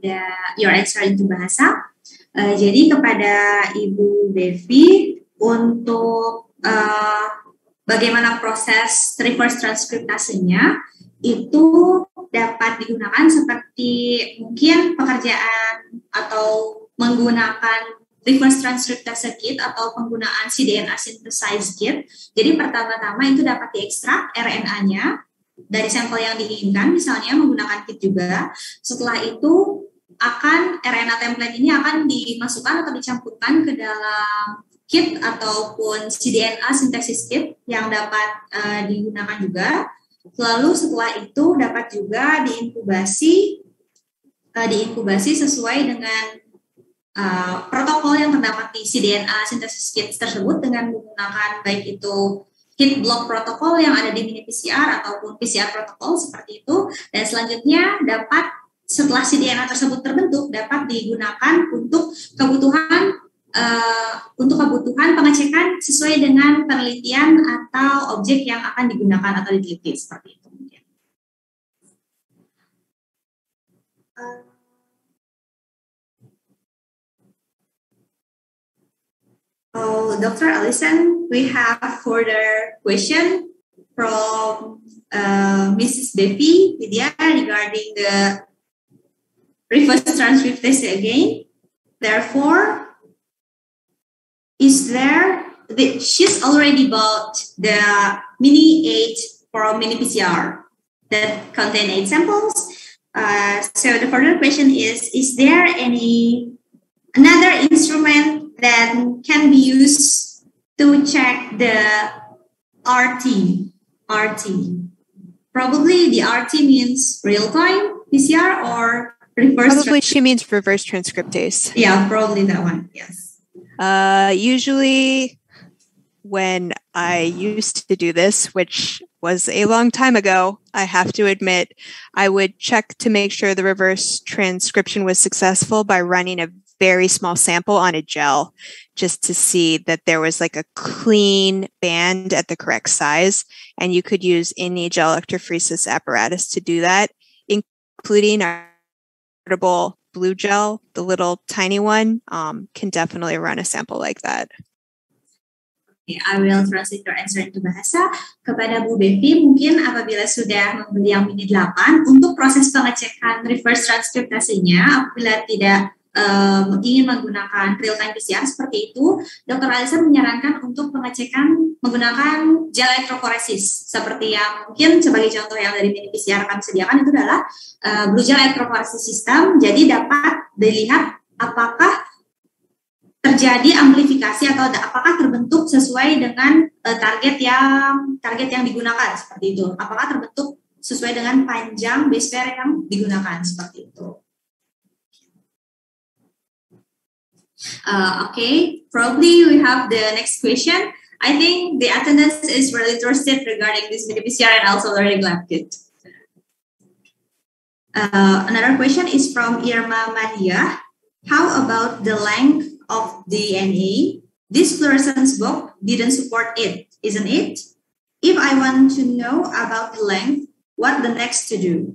A: your answer into bahasa. Jadi kepada Ibu Devi untuk bagaimana proses reverse transkriptasenya itu dapat digunakan seperti mungkin pekerjaan atau menggunakan reverse transkriptase kit atau penggunaan cDNA synthesize kit. Jadi pertama-tama itu dapat diekstrak RNA-nya dari sampel yang diinginkan, misalnya menggunakan kit juga. Setelah itu RNA template ini akan dimasukkan atau dicampurkan ke dalam kit ataupun cDNA synthesis kit yang dapat digunakan juga. Lalu setelah itu dapat juga diinkubasi sesuai dengan protokol yang terdapat di cDNA synthesis kit tersebut dengan menggunakan baik itu kit block protokol yang ada di mini PCR ataupun PCR protokol seperti itu. Dan selanjutnya setelah cDNA tersebut terbentuk dapat digunakan untuk kebutuhan pengecekan sesuai dengan penelitian atau objek yang akan digunakan atau diteliti seperti itu. Dr. Alison, we have further question from Mrs. Devi Vidya regarding the reverse transcriptase again. Therefore, she's already bought the mini 8 from mini PCR that contain 8 samples. So the further question is there another instrument that can be used to check the RT? Probably the RT means real-time PCR or reverse.
B: Probably she means reverse transcriptase.
A: Yeah, probably that one, yes.
B: Usually when I used to do this, which was a long time ago, I have to admit, I would check to make sure the reverse transcription was successful by running a very small sample on a gel just to see that there was like a clean band at the correct size. And you could use any gel electrophoresis apparatus to do that, including our portable blue gel, the little tiny one, can definitely run a sample like that.
A: Okay, I will translate your answer into bahasa. Kepada Bu Bevi, mungkin apabila sudah membeli yang mini 8, untuk proses pengecekan reverse transkriptasenya, apabila tidak ingin menggunakan real-time PCR seperti itu, Dr. Alison menyarankan untuk pengecekan menggunakan gel electrophoresis. Seperti yang mungkin sebagai contoh yang dari mini PCR kami sediakan itu adalah blue gel electrophoresis system. Jadi dapat dilihat apakah terjadi amplifikasi atau apakah terbentuk sesuai dengan target yang digunakan seperti itu. Apakah terbentuk sesuai dengan panjang base pair yang digunakan seperti itu. Okay, probably we have the next question. I think the attendance is really interested regarding this mini PCR and also learning lab kit. Another question is from Irma Maria. How about the length of DNA? This fluorescence book didn't support it, isn't it? If I want to know about the length, what the next to do?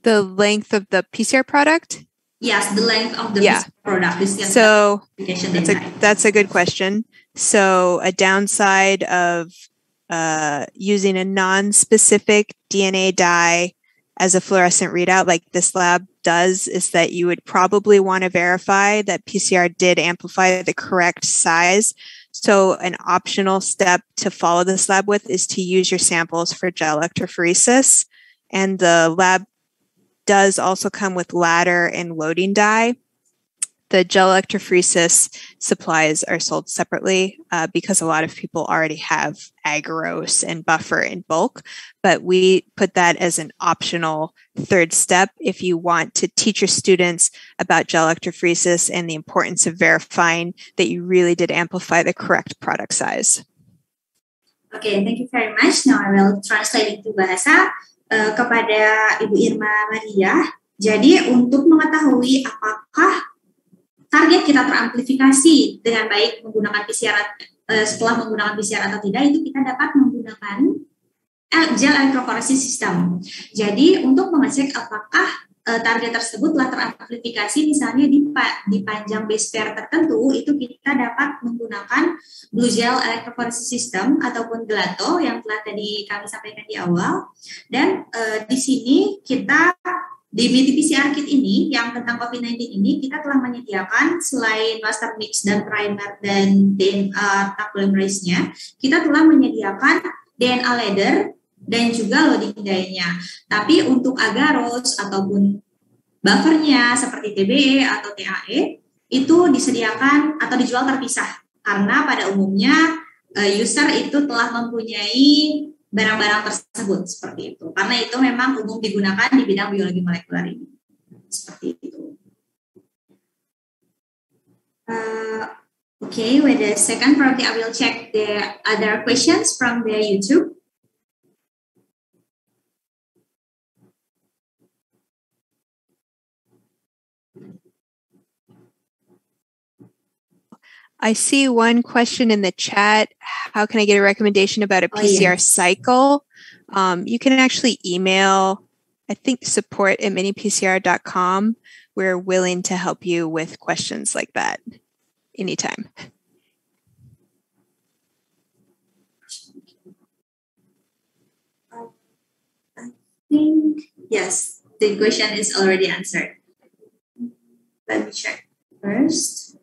B: The length of the PCR product?
A: Yes, the length of the product.
B: So that's a good question. So a downside of using a non-specific DNA dye as a fluorescent readout like this lab does is that you would probably want to verify that PCR did amplify the correct size. So an optional step to follow this lab with is to use your samples for gel electrophoresis. And the lab does also come with ladder and loading dye. The gel electrophoresis supplies are sold separately because a lot of people already have agarose and buffer in bulk, but we put that as an optional third step if you want to teach your students about gel electrophoresis and the importance of verifying that you really did amplify the correct product size.
A: Okay, thank you very much. Now I will translate into bahasa. Kepada Ibu Irma Maria. Jadi untuk mengetahui apakah target kita teramplifikasi dengan baik menggunakan PCR setelah menggunakan PCR atau tidak, itu kita dapat menggunakan gel electrophoresis system. Jadi untuk mengecek apakah target tersebut telah teramplifikasi misalnya di panjang base pair tertentu, itu kita dapat menggunakan blue gel electrophoresis system ataupun gelato yang telah tadi kami sampaikan di awal. Dan di sini kita di PCR kit ini yang tentang COVID-19 ini kita telah menyediakan selain master mix dan primer dan DNA polymerase-nya, kita telah menyediakan DNA ladder dan juga loading die-nya. Tapi untuk agarose ataupun buffernya seperti TBE atau TAE itu disediakan atau dijual terpisah karena pada umumnya user itu telah mempunyai barang-barang tersebut seperti itu. Karena itu memang umum digunakan di bidang biologi molekuler ini. Seperti itu. Okay, with the second probably I will check the other questions from the YouTube.
B: I see one question in the chat. How can I get a recommendation about a Pcr cycle? You can actually email, I think, support@minipcr.com. We're willing to help you with questions like that anytime.
A: I think, yes, the question is already answered. Let me check first.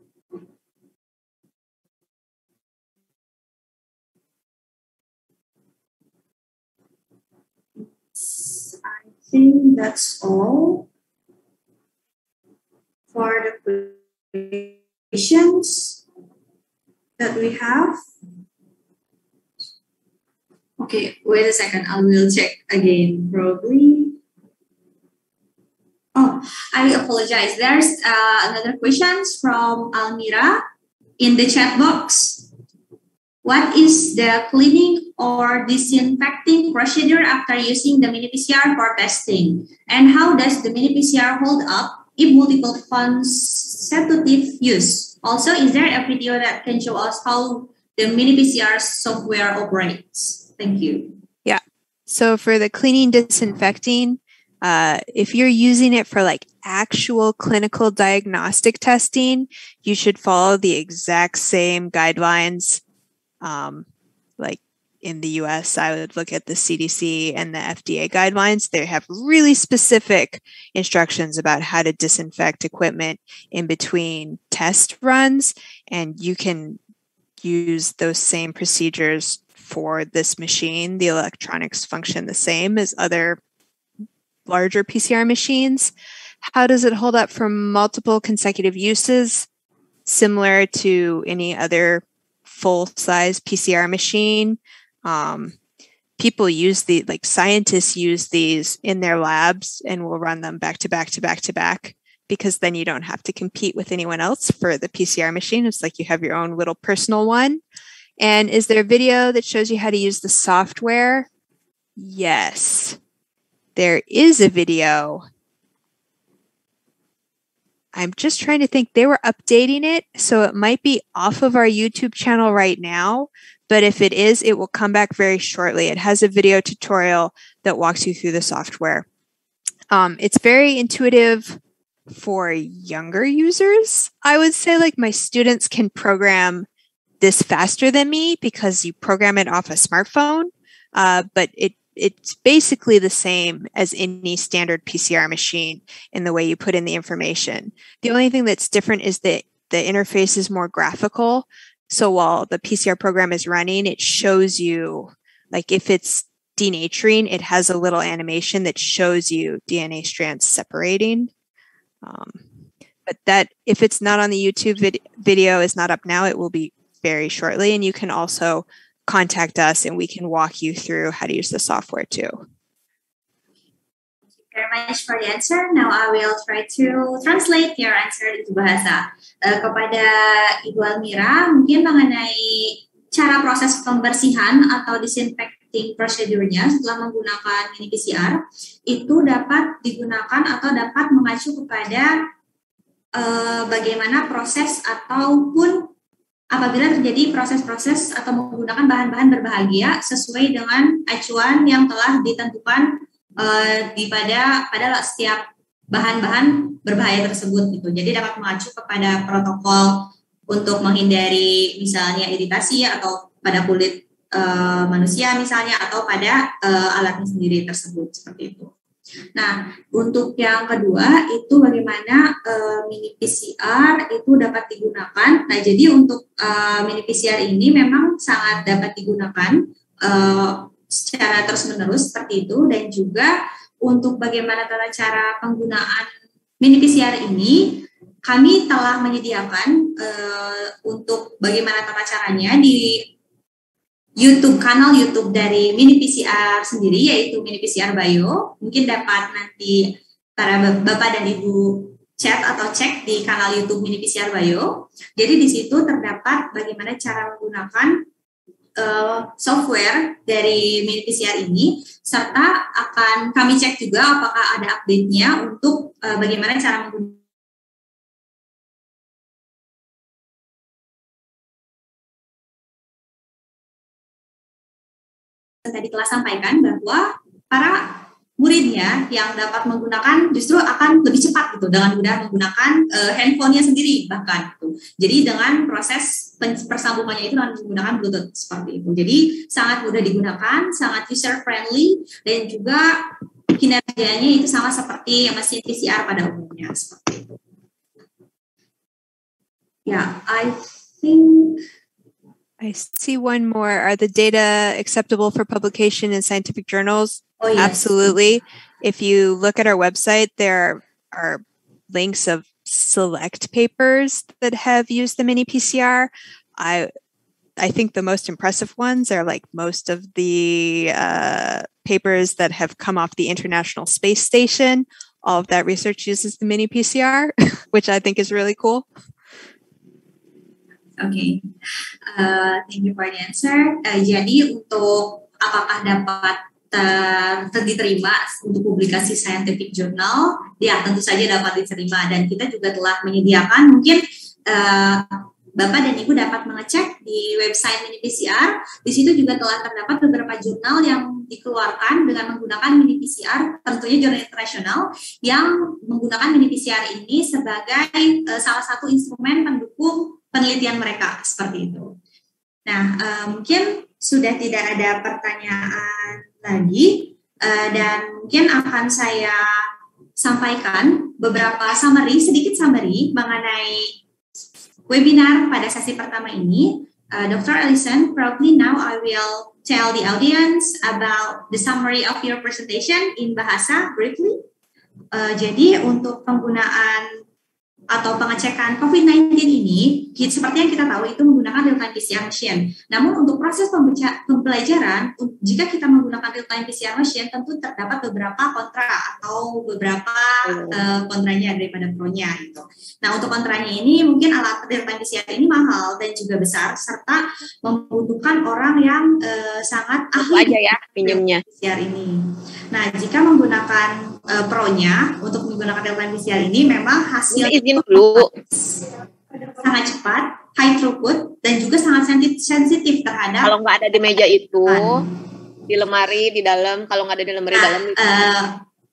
A: I think that's all for the questions that we have. Okay, wait a second. I will check again, probably. Oh, I apologize. There's another question from Almira in the chat box. What is the cleaning or disinfecting procedure after using the mini-PCR for testing? And how does the mini-PCR hold up if multiple consecutive use? Also, is there a video that can show us how the mini-PCR software operates? Thank you.
B: Yeah. So for the cleaning, disinfecting, if you're using it for like actual clinical diagnostic testing, you should follow the exact same guidelines. Like in the US, I would look at the CDC and the FDA guidelines. They have really specific instructions about how to disinfect equipment in between test runs, and you can use those same procedures for this machine. The electronics function the same as other larger PCR machines. How does it hold up for multiple consecutive uses? Similar to any other full-size PCR machine. People use scientists use these in their labs and will run them back to back to back to back, because then you don't have to compete with anyone else for the PCR machine. It's like you have your own little personal one. And is there a video that shows you how to use the software? Yes, there is a video. I'm just trying to think. They were updating it, so it might be off of our YouTube channel right now. But if it is, it will come back very shortly. It has a video tutorial that walks you through the software. It's very intuitive for younger users. I would say like my students can program this faster than me because you program it off a smartphone. But it's basically the same as any standard PCR machine in the way you put in the information. The only thing that's different is that the interface is more graphical. So while the PCR program is running, it shows you, like if it's denaturing, it has a little animation that shows you DNA strands separating. But that, if it's not on the YouTube video, is not up now, it will be very shortly. And you can also contact us and we can walk you through how to use the software too.
A: Thank you very much for the answer. Now I will try to translate your answer into bahasa. Kepada Ibu Almira, mungkin mengenai cara proses pembersihan atau disinfecting prosedurnya setelah menggunakan mini PCR, itu dapat digunakan atau dapat mengacu kepada bagaimana proses ataupun apabila terjadi proses-proses atau menggunakan bahan-bahan berbahaya sesuai dengan acuan yang telah ditentukan pada setiap bahan-bahan berbahaya tersebut gitu. Jadi dapat mengacu kepada protokol untuk menghindari misalnya iritasi atau pada kulit manusia misalnya atau pada alatnya sendiri tersebut seperti itu. Nah, untuk yang kedua itu bagaimana mini PCR itu dapat digunakan. Nah, jadi untuk mini PCR ini memang sangat dapat digunakan secara terus-menerus seperti itu, dan juga untuk bagaimana tata cara penggunaan mini PCR ini kami telah menyediakan untuk bagaimana tata caranya di YouTube, kanal YouTube dari Mini PCR sendiri, yaitu Mini PCR Bio. Mungkin dapat nanti para Bapak dan Ibu cek di kanal YouTube Mini PCR Bio. Jadi di situ terdapat bagaimana cara menggunakan software dari Mini PCR ini, serta akan kami cek juga apakah ada update-nya untuk bagaimana cara menggunakan. Tadi kelas sampaikan bahwa para muridnya yang dapat menggunakan justru akan lebih cepat gitu dengan mudah menggunakan handphonenya sendiri bahkan gitu. Jadi dengan proses persambungannya itu dengan menggunakan Bluetooth seperti itu. Jadi sangat mudah digunakan, sangat user friendly, dan juga kinerjanya itu sama seperti mesin PCR pada umumnya seperti itu. Ya, I think
B: I see one more. Are the data acceptable for publication in scientific journals?
A: Oh, yes.
B: Absolutely. If you look at our website, there are links of select papers that have used the mini PCR. I think the most impressive ones are like most of the papers that have come off the International Space Station. All of that research uses the mini PCR, which I think is really cool.
A: Oke, thank you for the answer. Jadi untuk apakah dapat diterima untuk publikasi scientific journal, ya tentu saja dapat diterima, dan kita juga telah menyediakan, mungkin Bapak dan Ibu dapat mengecek di website Mini PCR. Di situ juga telah terdapat beberapa jurnal yang dikeluarkan dengan menggunakan Mini PCR, tentunya jurnal internasional yang menggunakan Mini PCR ini sebagai salah satu instrumen pendukung penelitian mereka seperti itu. Nah, mungkin sudah tidak ada pertanyaan lagi, dan mungkin akan saya sampaikan beberapa sedikit summary mengenai webinar pada sesi pertama ini. Dr. Allison, probably now I will tell the audience about the summary of your presentation in bahasa briefly. Jadi untuk penggunaan atau pengecekan COVID-19 ini, seperti yang kita tahu itu menggunakan real-time PCR machine. Namun untuk proses pembelajaran, jika kita menggunakan real-time PCR machine, tentu terdapat beberapa kontra atau beberapa kontranya daripada pro-nya gitu. Nah, untuk kontranya ini mungkin alat real-time PCR ini mahal dan juga besar, serta membutuhkan orang yang sangat ahli
C: aja ya pinjamnya
A: PCR ini. Nah, jika menggunakan pro-nya untuk menggunakan real-time PCR ini memang hasil
C: dulu
A: sangat cepat, high throughput, dan juga sangat sensitif terhadap.
C: Kalau nggak ada di meja itu, di lemari di dalam, kalau nggak ada di lemari dalam.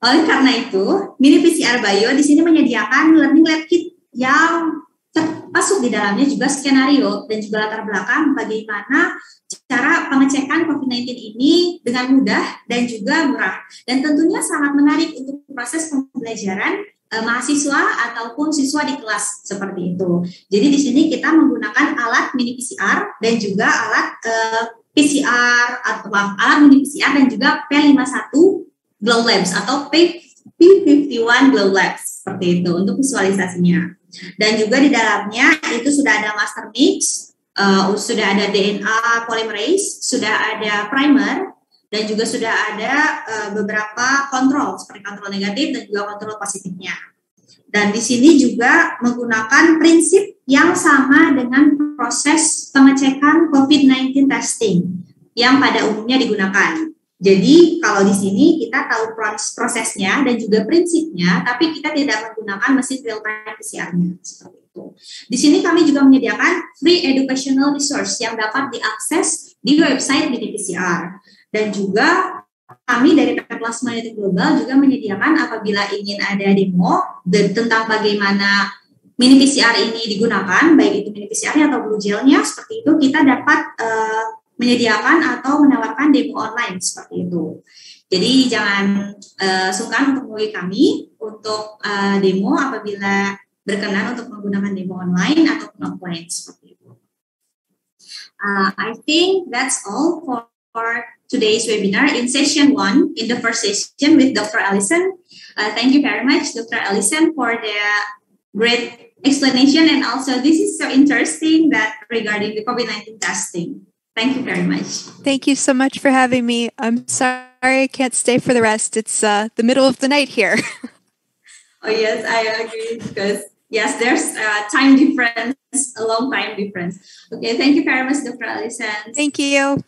A: Oleh karena itu, Mini PCR Bio di sini menyediakan learning lab kit yang termasuk di dalamnya juga skenario dan juga latar belakang bagaimana cara pengecekan COVID-19 ini dengan mudah dan juga murah, dan tentunya sangat menarik untuk proses pembelajaran mahasiswa ataupun siswa di kelas seperti itu. Jadi di sini kita menggunakan alat mini PCR dan juga alat PCR atau alat mini PCR dan juga P51 Glow Labs atau P51 Glow Labs seperti itu untuk visualisasinya. Dan juga di dalamnya itu sudah ada master mix, sudah ada DNA polymerase, sudah ada primer, dan juga sudah ada beberapa kontrol seperti kontrol negatif dan juga kontrol positifnya. Dan di sini juga menggunakan prinsip yang sama dengan proses pengecekan COVID-19 testing yang pada umumnya digunakan. Jadi kalau di sini kita tahu prosesnya dan juga prinsipnya, tapi kita tidak menggunakan mesin real-time PCR-nya. Seperti itu. itu. Di sini kami juga menyediakan free educational resource yang dapat diakses di website Mini PCR. Dan juga kami dari Plasma United Global juga menyediakan apabila ingin ada demo tentang bagaimana Mini PCR ini digunakan, baik itu Mini PCR atau blue gel-nya, seperti itu kita dapat menyediakan atau menawarkan demo online seperti itu. Jadi jangan sungkan untuk menghubungi kami untuk demo apabila berkenan untuk menggunakan demo online ataupun offline seperti itu. I think that's all for today's webinar in session 1, in the first session with Dr. Allison. Thank you very much, Dr. Allison, for the great explanation, and also this is so interesting that regarding the COVID-19 testing. Thank you very much.
B: Thank you so much for having me. I'm sorry I can't stay for the rest. It's the middle of the night here.
A: Oh yes, I agree, because yes, there's time difference, a long time difference. Okay, thank you very much, Dr. Allison.
B: Thank you.